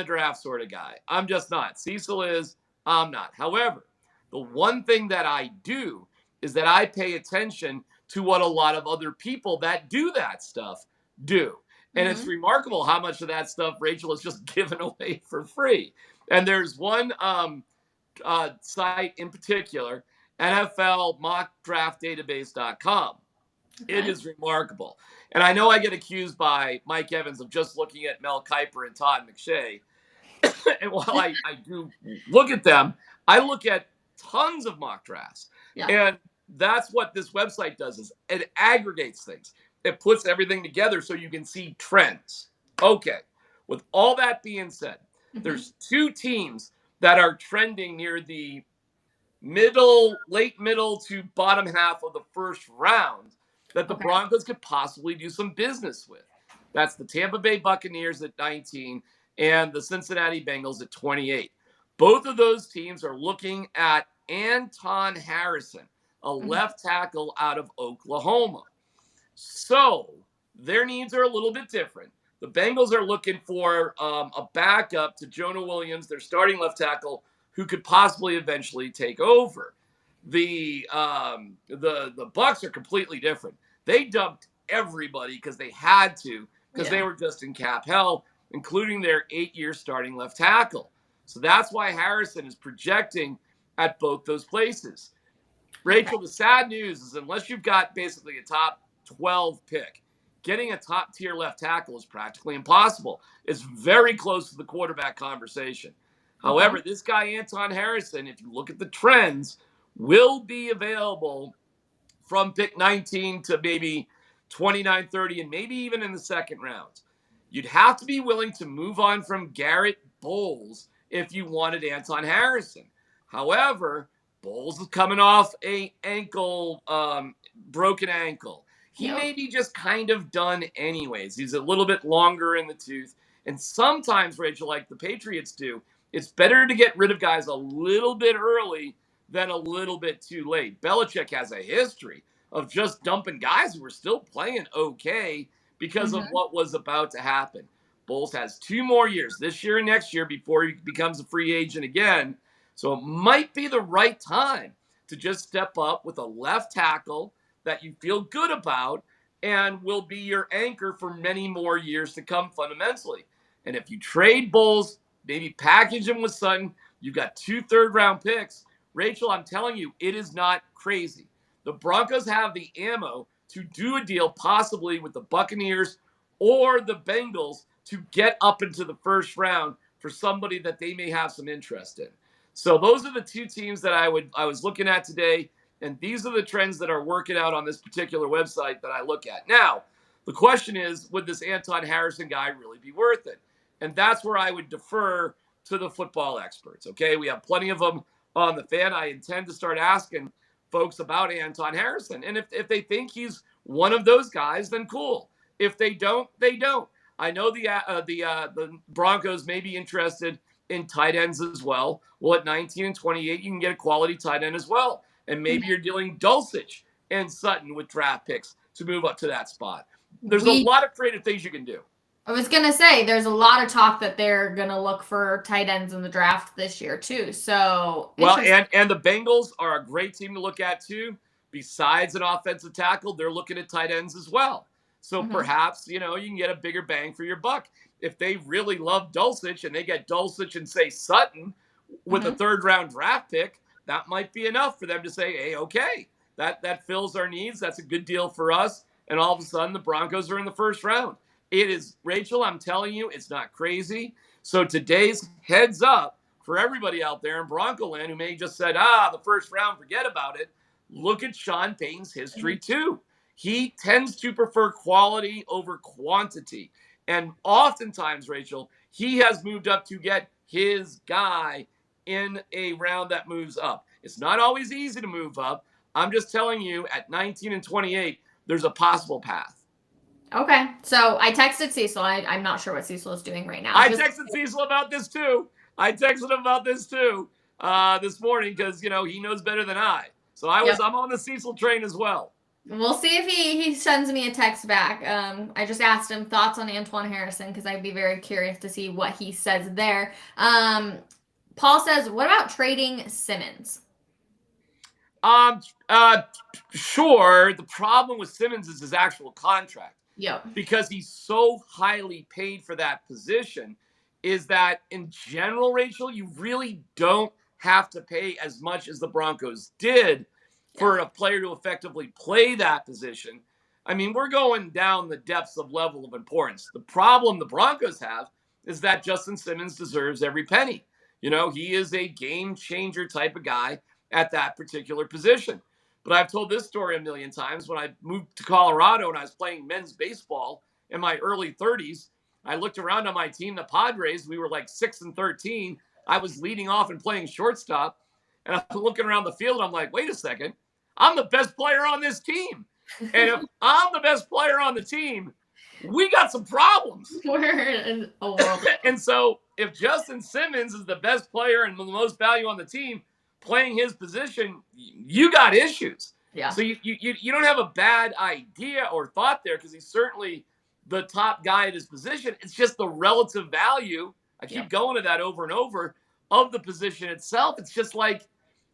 draft sort of guy. I'm just not. Cecil is, I'm not. However, the one thing that I do is that I pay attention to what a lot of other people that do that stuff do. And it's remarkable how much of that stuff Rachel has just given away for free. And there's one site in particular, NFLmockdraftdatabase.com. Okay. It is remarkable. And I know I get accused by Mike Evans of just looking at Mel Kiper and Todd McShay. And while I do look at them, I look at tons of mock drafts. Yeah. And that's what this website does, is it aggregates things. It puts everything together so you can see trends. Okay. With all that being said, there's two teams that are trending near the late middle to bottom half of the first round that the Okay. Broncos could possibly do some business with. That's the Tampa Bay Buccaneers at 19 and the Cincinnati Bengals at 28. Both of those teams are looking at Anton Harrison, a left tackle out of Oklahoma. So their needs are a little bit different. The Bengals are looking for a backup to Jonah Williams, their starting left tackle, who could possibly eventually take over. The Bucs are completely different. They dumped everybody because they had to, because they were just in cap hell, including their 8-year starting left tackle. So that's why Harrison is projecting at both those places. Rachel, the sad news is unless you've got basically a top 12 pick, getting a top tier left tackle is practically impossible. It's very close to the quarterback conversation. However, this guy, Anton Harrison, if you look at the trends, will be available from pick 19 to maybe 29, 30, and maybe even in the second round. You'd have to be willing to move on from Garrett Bowles if you wanted Anton Harrison. However, Bowles is coming off a broken ankle. He may be just kind of done anyways. He's a little bit longer in the tooth. And sometimes, Rachel, like the Patriots do, it's better to get rid of guys a little bit early than a little bit too late. Belichick has a history of just dumping guys who were still playing okay because of what was about to happen. Bowles has 2 more years, this year and next year, before he becomes a free agent again. So it might be the right time to just step up with a left tackle that you feel good about and will be your anchor for many more years to come fundamentally. And if you trade Bowles, maybe package him with Sutton, you've got 2 third-round picks. Rachel, I'm telling you, it is not crazy. The Broncos have the ammo to do a deal possibly with the Buccaneers or the Bengals to get up into the first round for somebody that they may have some interest in. So those are the 2 teams that I was looking at today, and these are the trends that are working out on this particular website that I look at. Now, the question is, would this Anton Harrison guy really be worth it? And that's where I would defer to the football experts, okay? We have plenty of them on the fan. I intend to start asking folks about Anton Harrison. And if they think he's one of those guys, then cool. If they don't, they don't. I know the Broncos may be interested in tight ends as well. Well, at 19 and 28, you can get a quality tight end as well. And maybe you're dealing Dulcich and Sutton with draft picks to move up to that spot. There's a lot of creative things you can do. I was going to say, there's a lot of talk that they're going to look for tight ends in the draft this year, too. So, well, and the Bengals are a great team to look at, too. Besides an offensive tackle, they're looking at tight ends as well. So perhaps, you can get a bigger bang for your buck. If they really love Dulcich and they get Dulcich and, say, Sutton with a third-round draft pick, that might be enough for them to say, hey, okay, that fills our needs. That's a good deal for us. And all of a sudden, the Broncos are in the first round. It is, Rachel, I'm telling you, it's not crazy. So today's heads up for everybody out there in Bronco land who may just said, the first round, forget about it. Look at Sean Payton's history, too. He tends to prefer quality over quantity. And oftentimes, Rachel, he has moved up to get his guy in a round that moves up. It's not always easy to move up. I'm just telling you, at 19 and 28, there's a possible path. Okay. So I texted Cecil. I'm not sure what Cecil is doing right now. I texted Cecil about this, too. This morning because, he knows better than I. So I'm on the Cecil train as well. We'll see if he sends me a text back. I just asked him thoughts on Antoine Harrison because I'd be very curious to see what he says there. Paul says, what about trading Simmons? Sure. The problem with Simmons is his actual contract. Yep. Because he's so highly paid for that position, is that in general, Rachel, you really don't have to pay as much as the Broncos did for a player to effectively play that position. I mean, we're going down the depths of level of importance. The problem the Broncos have is that Justin Simmons deserves every penny. He is a game changer type of guy at that particular position. But I've told this story a million times. When I moved to Colorado and I was playing men's baseball in my early 30s, I looked around on my team, the Padres. We were like 6 and 13. I was leading off and playing shortstop. And I'm looking around the field and I'm like, wait a second. I'm the best player on this team. And if I'm the best player on the team, we got some problems. We're in a world. And so if Justin Simmons is the best player and the most value on the team playing his position, you got issues. Yeah. So you don't have a bad idea or thought there, because he's certainly the top guy at his position. It's just the relative value. I keep going to that over and over, of the position itself. It's just like,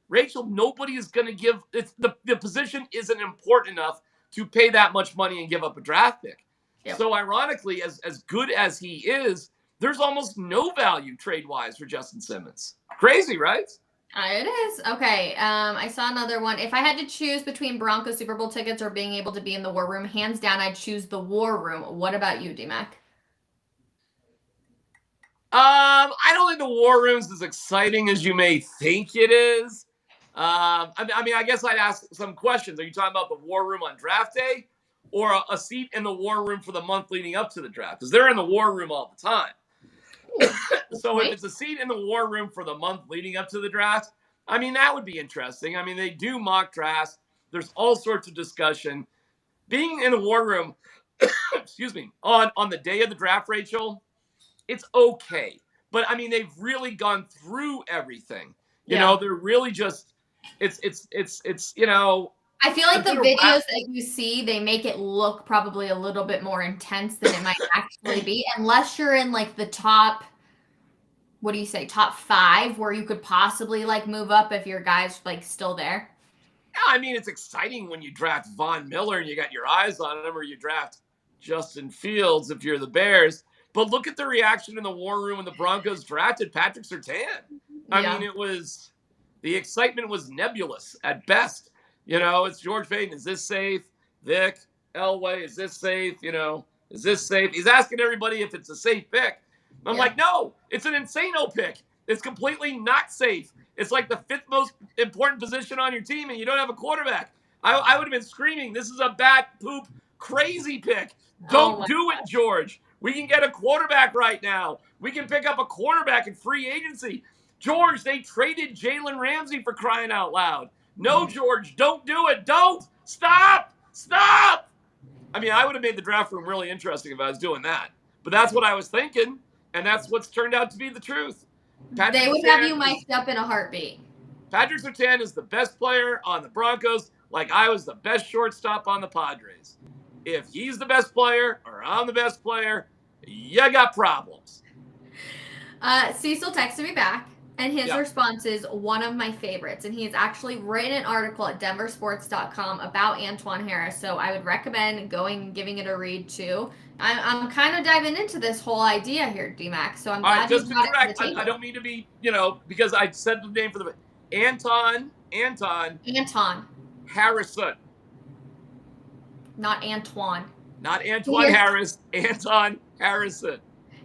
Rachel, nobody is going to give the position isn't important enough to pay that much money and give up a draft pick. Yep. So ironically, as good as he is, there's almost no value trade-wise for Justin Simmons. Crazy, right? It is. Okay. I saw another one. If I had to choose between Broncos Super Bowl tickets or being able to be in the War Room, hands down, I'd choose the War Room. What about you, D-Mac? I don't think the War Room's as exciting as you may think it is. I mean, I guess I'd ask some questions. Are you talking about the War Room on draft day, or a seat in the War Room for the month leading up to the draft? Because they're in the War Room all the time. So if it's a seat in the War Room for the month leading up to the draft, I mean, that would be interesting. I mean, they do mock drafts. There's all sorts of discussion. Being in the War Room, excuse me, on the day of the draft, Rachel, it's okay. But I mean, they've really gone through everything. You know, they're really just, it's you know. I feel like the videos that you see, they make it look probably a little bit more intense than it might actually be, unless you're in like the top, what do you say, top 5, where you could possibly like move up if your guy's like still there. Yeah, I mean, it's exciting when you draft Von Miller and you got your eyes on him, or you draft Justin Fields if you're the Bears. But look at the reaction in the War Room when the Broncos drafted Patrick Surtain. I mean, the excitement was nebulous at best. You know, it's George Paton. Is this safe? Vic, Elway, is this safe? You know, is this safe? He's asking everybody if it's a safe pick. I'm like, no, it's an insano pick. It's completely not safe. It's like the 5th most important position on your team, and you don't have a quarterback. I would have been screaming, this is a bat poop crazy pick. Don't do it, George. We can get a quarterback right now. We can pick up a quarterback in free agency. George, they traded Jalen Ramsey, for crying out loud. No, George, don't do it. Don't. Stop. Stop. I mean, I would have made the draft room really interesting if I was doing that. But that's what I was thinking, and that's what's turned out to be the truth. They would have you mic'd up in a heartbeat. Patrick Surtain is the best player on the Broncos, like I was the best shortstop on the Padres. If he's the best player or I'm the best player, you got problems. Cecil texted me back, and his response is one of my favorites. And he's actually written an article at denversports.com about Antoine Harris. So I would recommend giving it a read too. I'm kind of diving into this whole idea here, D-Mac. So I'm glad you brought it to the table. I don't mean to be, because I said the name for the Anton Harrison. Not Antoine. Not Antoine Harris. Anton Harrison.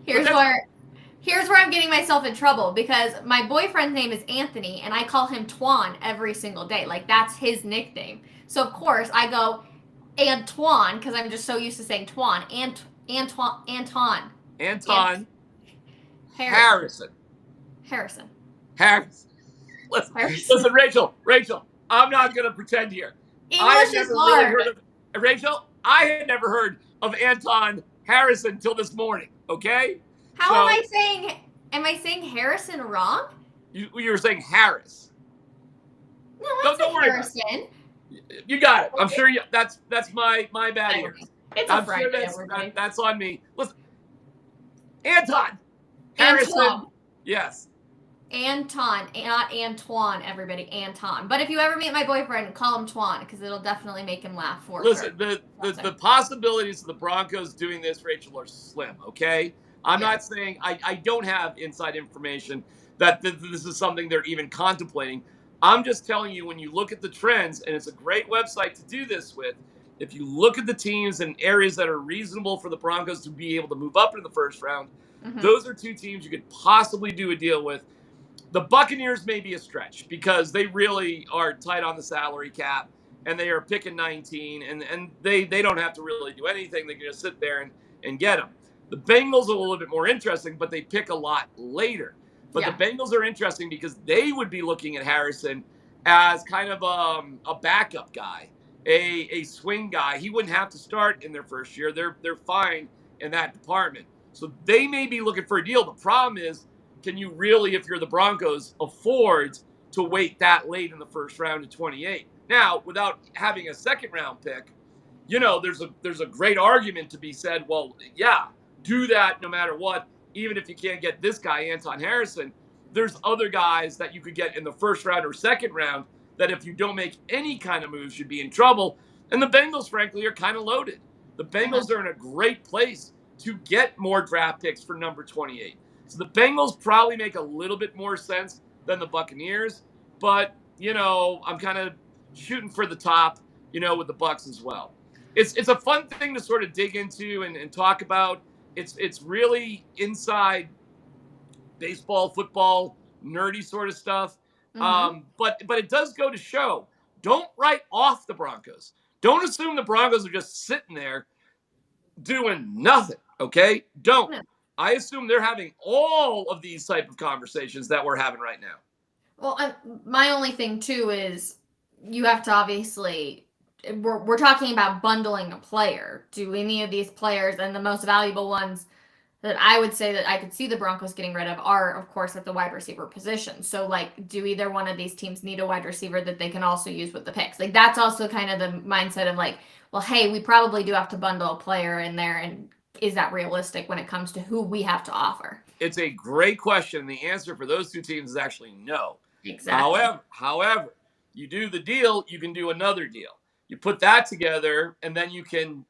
Here's where I'm getting myself in trouble, because my boyfriend's name is Anthony, and I call him Twan every single day. Like, that's his nickname. So, of course, I go Antoine, because I'm just so used to saying Twan. Anton Harrison. Listen, Rachel, I'm not going to pretend here. English is hard. Rachel, I had never heard of Anton Harrison until this morning, okay? Am I saying Harrison wrong? You were saying Harris. No, I said Harrison. You got it. I'm sure that's my bad here. It's I'm sure that's on me. Listen, Anton Harrison. Yes. Anton, not Antoine, everybody. Anton. But if you ever meet my boyfriend, call him Twan, because it'll definitely make him laugh for sure. Listen, the possibilities of the Broncos doing this, Rachel, are slim, okay? I'm not saying I don't have inside information that this is something they're even contemplating. I'm just telling you, when you look at the trends, and it's a great website to do this with, if you look at the teams and areas that are reasonable for the Broncos to be able to move up into the first round, those are 2 teams you could possibly do a deal with. The Buccaneers may be a stretch, because they really are tight on the salary cap, and they are picking 19, and they don't have to really do anything. They can just sit there and get them. The Bengals are a little bit more interesting, but they pick a lot later. But the Bengals are interesting because they would be looking at Harrison as kind of a backup guy. a swing guy. He wouldn't have to start in their first year. They're fine in that department. So they may be looking for a deal. The problem is, can you really, if you're the Broncos, afford to wait that late in the first round of 28? Now, without having a second round pick, there's a great argument to be said. Well, yeah, do that no matter what, even if you can't get this guy, Anton Harrison. There's other guys that you could get in the first round or second round that if you don't make any kind of moves, you'd be in trouble. And the Bengals, frankly, are kind of loaded. The Bengals are in a great place to get more draft picks for number 28. So the Bengals probably make a little bit more sense than the Buccaneers. But, I'm kind of shooting for the top, with the Bucs as well. It's a fun thing to sort of dig into and talk about. It's really inside baseball, football, nerdy sort of stuff. But it does go to show, don't write off the Broncos. Don't assume the Broncos are just sitting there doing nothing, okay? Don't. No. I assume they're having all of these type of conversations that we're having right now. Well, my only thing, too, is you have to obviously, we're talking about bundling a player. Do any of these players, and the most valuable ones that I would say that I could see the Broncos getting rid of are, of course, at the wide receiver position. So, do either one of these teams need a wide receiver that they can also use with the picks? That's also kind of the mindset of well, hey, we probably do have to bundle a player in there, and is that realistic when it comes to who we have to offer? It's a great question. The answer for those two teams is actually no. Exactly. However, you do the deal, you can do another deal. You put that together, and then you can,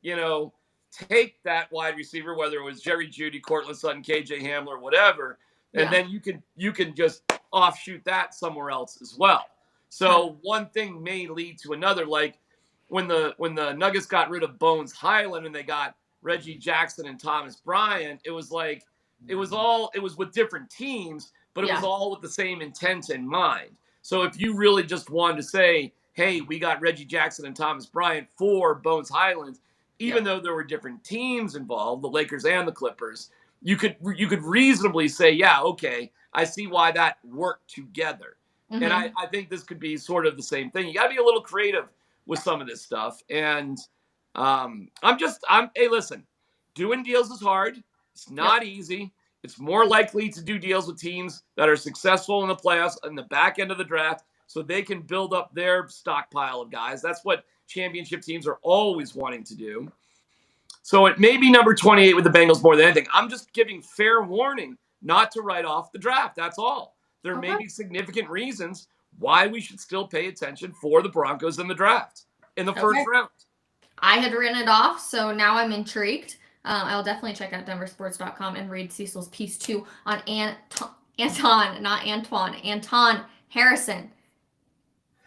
take that wide receiver, whether it was Jerry Jeudy, Cortland Sutton, KJ Hamler, whatever, and then you can just offshoot that somewhere else as well. So one thing may lead to another. Like when the Nuggets got rid of Bones Highland and they got Reggie Jackson and Thomas Bryant, it was with different teams, but it was all with the same intent in mind. So if you really just wanted to say, hey, we got Reggie Jackson and Thomas Bryant for Bones Highland, even though there were different teams involved, the Lakers and the Clippers, you could reasonably say, yeah, okay, I see why that worked together. And I think this could be sort of the same thing. You got to be a little creative with some of this stuff. And hey, listen, doing deals is hard. It's not easy. It's more likely to do deals with teams that are successful in the playoffs in the back end of the draft so they can build up their stockpile of guys. That's what championship teams are always wanting to do. So it may be number 28 with the Bengals more than anything. I'm just giving fair warning not to write off the draft. That's all. There may be significant reasons why we should still pay attention for the Broncos in the draft in the first round. I had written it off, so now I'm intrigued. I'll definitely check out denversports.com and read Cecil's piece too on Anton Harrison.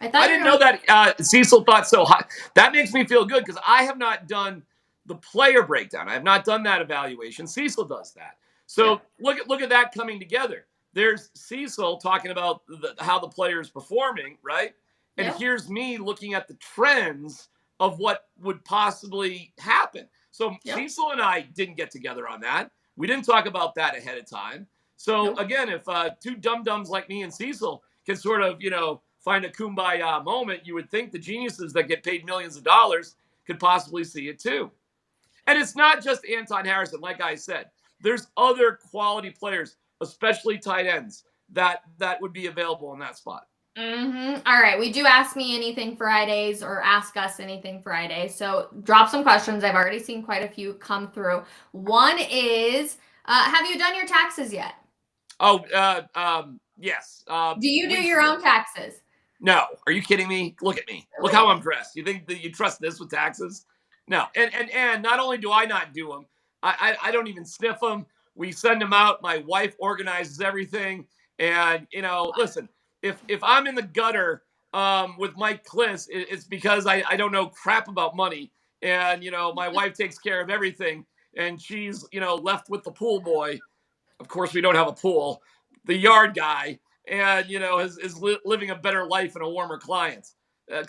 I didn't know that Cecil thought so high. That makes me feel good because I have not done the player breakdown. I have not done that evaluation. Cecil does that. So look at that coming together. There's Cecil talking about how the player is performing, right? And here's me looking at the trends of what would possibly happen. So Cecil and I didn't get together on that. We didn't talk about that ahead of time. So again, if two dum-dums like me and Cecil can sort of, find a kumbaya moment, you would think the geniuses that get paid millions of dollars could possibly see it too. And it's not just Anton Harrison. Like I said, there's other quality players, especially tight ends, that would be available in that spot. All right. We do Ask Me Anything Fridays or Ask Us Anything Fridays. So drop some questions. I've already seen quite a few come through. One is, have you done your taxes yet? Yes. Do you do your own taxes? No. Are you kidding me? Look at me. Look how I'm dressed. You think that you trust this with taxes? No. And not only do I not do them, I don't even sniff them. We send them out. My wife organizes everything. And, listen, if I'm in the gutter with Mike Kliss, it's because I don't know crap about money. And, my wife takes care of everything. And she's, left with the pool boy. Of course, we don't have a pool. The yard guy. And, is living a better life in a warmer climate. And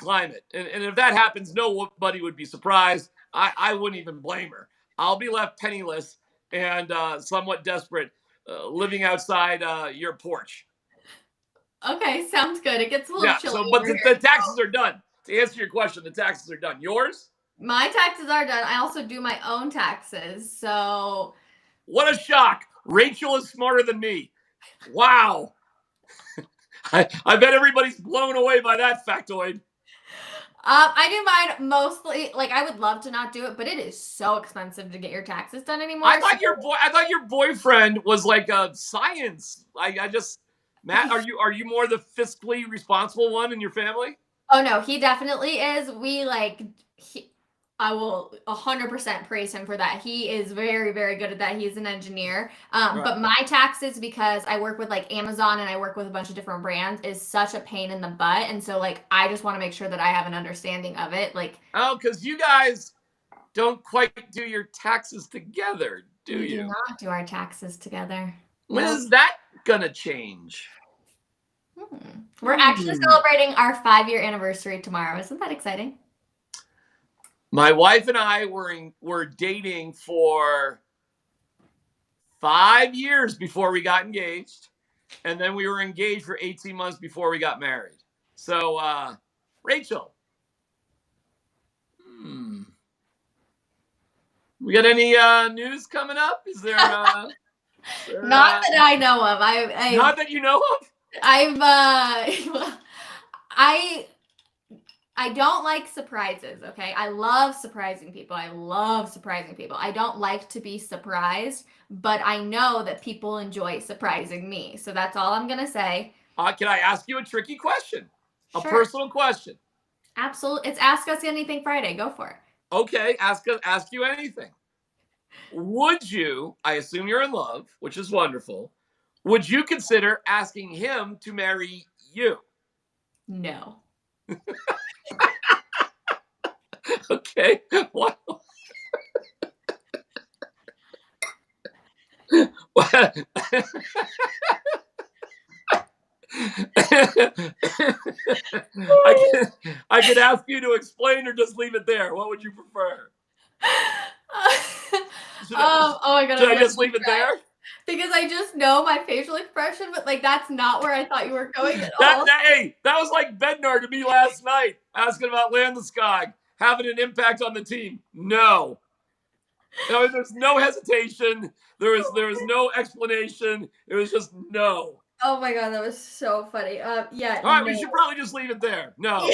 if that happens, nobody would be surprised. I wouldn't even blame her. I'll be left penniless and somewhat desperate, living outside your porch. Okay, sounds good. It gets a little chilly. But the taxes are done. To answer your question, the taxes are done. Yours? My taxes are done. I also do my own taxes. So What a shock. Rachel is smarter than me. Wow. I bet everybody's blown away by that factoid. I do mine mostly. Like, I would love to not do it, but it is so expensive to get your taxes done anymore. I thought your boyfriend was like a science. Matt, are you more the fiscally responsible one in your family? Oh no, he definitely is. I will 100% praise him for that. He is very, very good at that. He's an engineer. Right. But my taxes, because I work with like Amazon and I work with a bunch of different brands, is such a pain in the butt. And so like, I just want to make sure that I have an understanding of it. Like, oh, because you guys don't quite do your taxes together, do we you? do not do our taxes together. When Nope. is that gonna change? We're actually celebrating our 5-year anniversary tomorrow. Isn't that exciting? My wife and I were dating for 5 years before we got engaged, and then we were engaged for 18 months before we got married. So, Rachel, we got any news coming up? Is there? Not that I know of. Not that you know of. I don't like surprises, okay? I love surprising people. I don't like to be surprised, but I know that people enjoy surprising me. So that's all I'm going to say. Can I ask you a tricky question? A Sure. personal question? Absolutely. It's Ask Us Anything Friday. Go for it. Okay, ask you anything. Would you, I assume you're in love, which is wonderful, would you consider asking him to marry you? No. Okay. What? I could ask you to explain or just leave it there. What would you prefer? Oh my God. Should I just leave it there? Because I just know my facial expression, but like that's not where I thought you were going at all. Hey, that was like Bednar to me last night, asking about Landeskog having an impact on the team. No, there's no hesitation. There was no explanation. It was just no. Oh my God, that was so funny. Yeah. All right, we should probably just leave it there. No.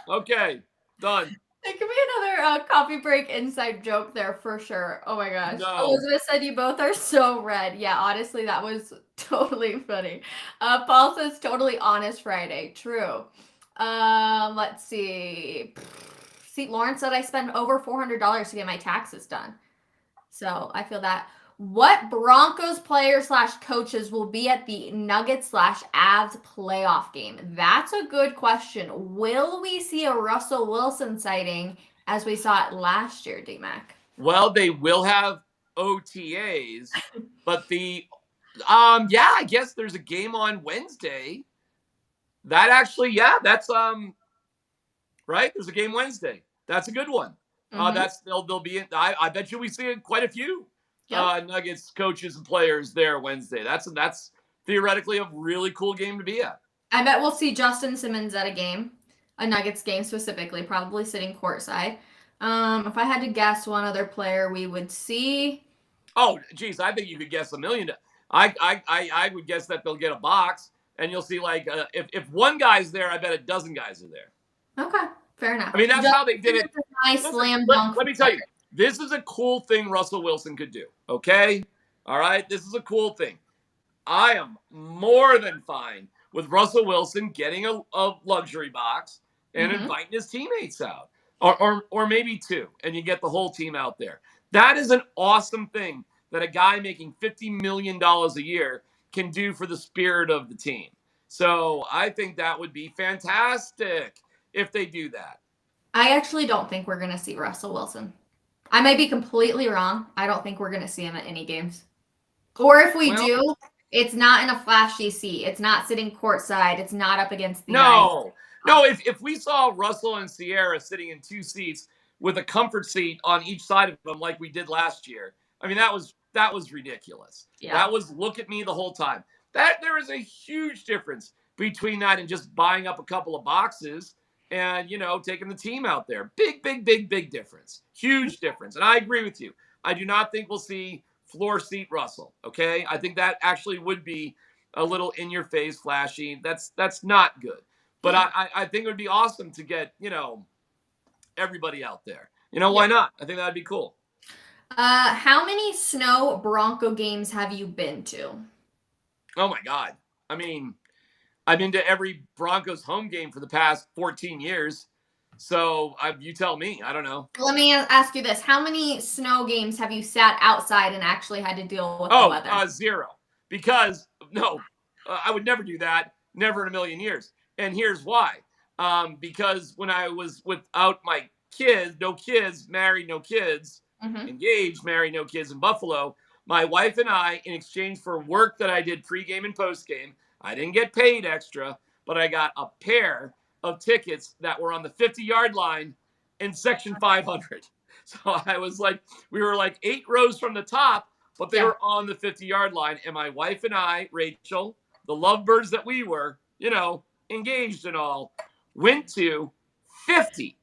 Okay, done. There could be another coffee break inside joke there for sure. Oh my gosh. No. Elizabeth said you both are so red. Yeah, honestly, that was totally funny. Paul says totally honest Friday. True. Let's see. See, Lauren said I spend over $400 to get my taxes done. So I feel that. What Broncos players / coaches will be at the Nuggets / Avs playoff game? That's a good question. Will we see a Russell Wilson sighting as we saw it last year, D-Mac? Well, they will have OTAs, but I guess there's a game on Wednesday. That actually, that's right. There's a game Wednesday. That's a good one. They'll be in. I bet you we see quite a few. Yep. Nuggets coaches and players there Wednesday. That's theoretically a really cool game to be at. I bet we'll see Justin Simmons at a Nuggets game specifically, probably sitting courtside. If I had to guess one other player we would see. Oh, geez, I think you could guess a million. I would guess that they'll get a box, and you'll see like if one guy's there, I bet a dozen guys are there. Okay, fair enough. I mean, that's how they did it. Nice slam dunk. Let me tell you. This is a cool thing Russell Wilson could do, okay? All right? This is a cool thing. I am more than fine with Russell Wilson getting a luxury box and inviting his teammates out. Or maybe two, and you get the whole team out there. That is an awesome thing that a guy making $50 million a year can do for the spirit of the team. So I think that would be fantastic if they do that. I actually don't think we're going to see Russell Wilson. I might be completely wrong. I don't think we're going to see him at any games. Or if we do, it's not in a flashy seat. It's not sitting courtside. It's not up against the ice. No, if we saw Russell and Sierra sitting in two seats with a comfort seat on each side of them like we did last year, I mean, that was ridiculous. Yeah. That was look at me the whole time. There is a huge difference between that and just buying up a couple of boxes. and, taking the team out there. Big, big, big, big difference. Huge difference. And I agree with you. I do not think we'll see floor seat Russell. Okay. I think that actually would be a little in your face, flashy. That's not good. But I think it would be awesome to get, everybody out there. Why not? I think that'd be cool. How many snow Bronco games have you been to? Oh my God. I mean, I've been to every Broncos home game for the past 14 years. So you tell me. I don't know. Let me ask you this. How many snow games have you sat outside and actually had to deal with the weather? 0. Because, I would never do that. Never in a million years. And here's why. Because when I was without my kids, no kids, married, no kids, engaged, married, no kids in Buffalo, my wife and I, in exchange for work that I did pregame and postgame, I didn't get paid extra, but I got a pair of tickets that were on the 50-yard line in section 500. So we were like 8 rows from the top, but they were on the 50-yard line. And my wife and I, Rachel, the lovebirds that we were, engaged and all, went to 50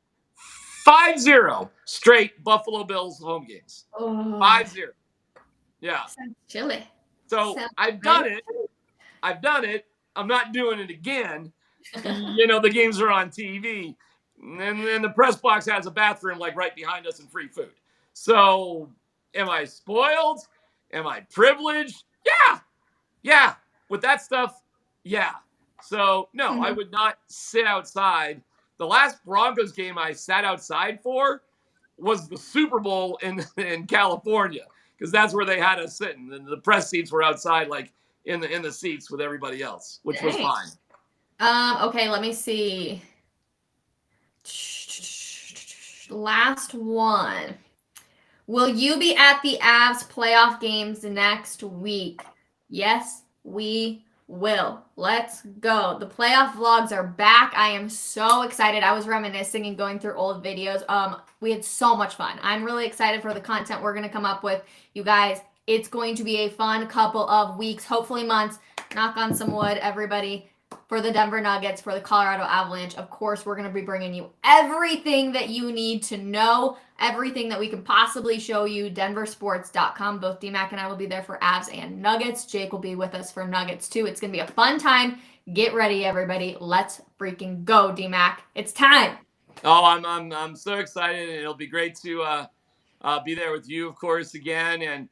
straight Buffalo Bills home games. 50. Yeah. Sounds chilly. So I've done it. I'm not doing it again. The games are on TV. And then the press box has a bathroom like right behind us and free food. So am I spoiled? Am I privileged? Yeah. With that stuff, yeah. So, no, I would not sit outside. The last Broncos game I sat outside for was the Super Bowl in California, because that's where they had us sitting. And the press seats were outside, like in the seats with everybody else, which was fine. Okay, let me see. Last one. Will you be at the Avs playoff games next week? Yes, we will. Let's go. The playoff vlogs are back. I am so excited. I was reminiscing and going through old videos. We had so much fun. I'm really excited for the content we're going to come up with. You guys, it's going to be a fun couple of weeks, hopefully months. Knock on some wood, everybody. For the Denver Nuggets, for the Colorado Avalanche. Of course, we're going to be bringing you everything that you need to know, everything that we can possibly show you. Denversports.com. Both DMAC and I will be there for Avs and Nuggets. Jake will be with us for Nuggets too. It's going to be a fun time. Get ready, everybody. Let's freaking go, DMAC. It's time. Oh, I'm so excited, and it'll be great to be there with you, of course, again. And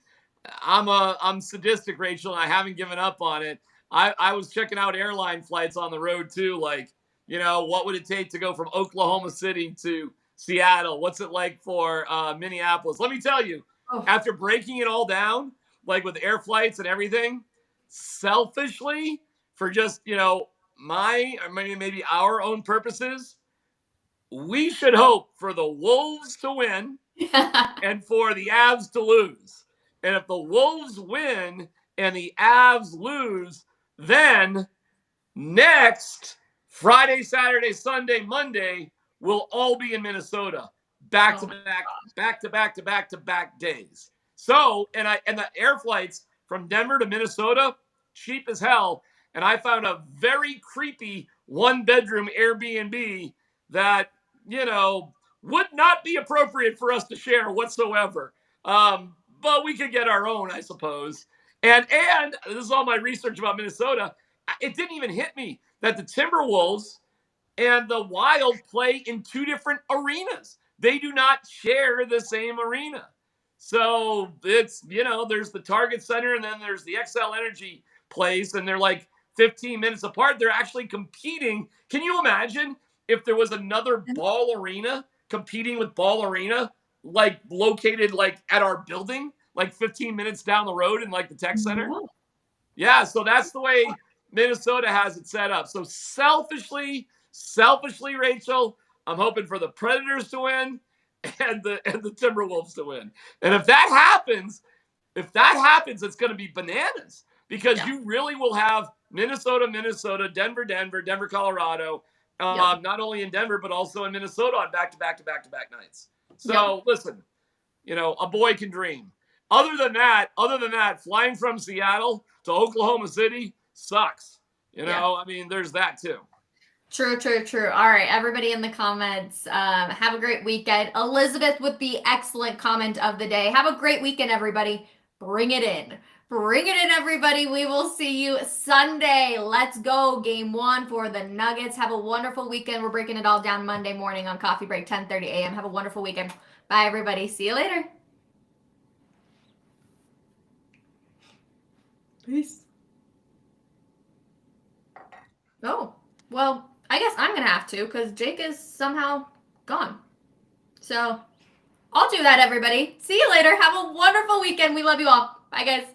I'm sadistic, Rachel, and I haven't given up on it. I was checking out airline flights on the road too. Like, what would it take to go from Oklahoma City to Seattle? What's it like for Minneapolis? Let me tell you, after breaking it all down, like with air flights and everything, selfishly, for just, my, or maybe our own purposes, we should hope for the Wolves to win and for the Avs to lose. And if the Wolves win and the Avs lose, then next Friday, Saturday, Sunday, Monday, we'll all be in Minnesota, back to back days. So, and the air flights from Denver to Minnesota, cheap as hell. And I found a very creepy 1-bedroom Airbnb that, would not be appropriate for us to share whatsoever. But we could get our own, I suppose. And this is all my research about Minnesota. It didn't even hit me that the Timberwolves and the Wild play in 2 different arenas. They do not share the same arena. So it's, there's the Target Center and then there's the XL Energy place, and they're like 15 minutes apart. They're actually competing. Can you imagine if there was another Ball Arena competing with Ball Arena, like located like at our building? Like 15 minutes down the road in like the tech center. Yeah, so that's the way Minnesota has it set up. So selfishly, Rachel, I'm hoping for the Predators to win and the Timberwolves to win. And if that happens, it's going to be bananas, because you really will have Minnesota, Denver, Colorado, not only in Denver but also in Minnesota on back-to-back nights. So listen, a boy can dream. Other than that, flying from Seattle to Oklahoma City sucks. I mean, there's that too. True. All right, everybody in the comments, have a great weekend. Elizabeth with the excellent comment of the day. Have a great weekend, everybody. Bring it in. Bring it in, everybody. We will see you Sunday. Let's go. Game 1 for the Nuggets. Have a wonderful weekend. We're breaking it all down Monday morning on Coffee Break, 10:30 a.m. Have a wonderful weekend. Bye, everybody. See you later. Peace. Oh, well, I guess I'm going to have to because Jake is somehow gone. So I'll do that, everybody. See you later. Have a wonderful weekend. We love you all. Bye, guys.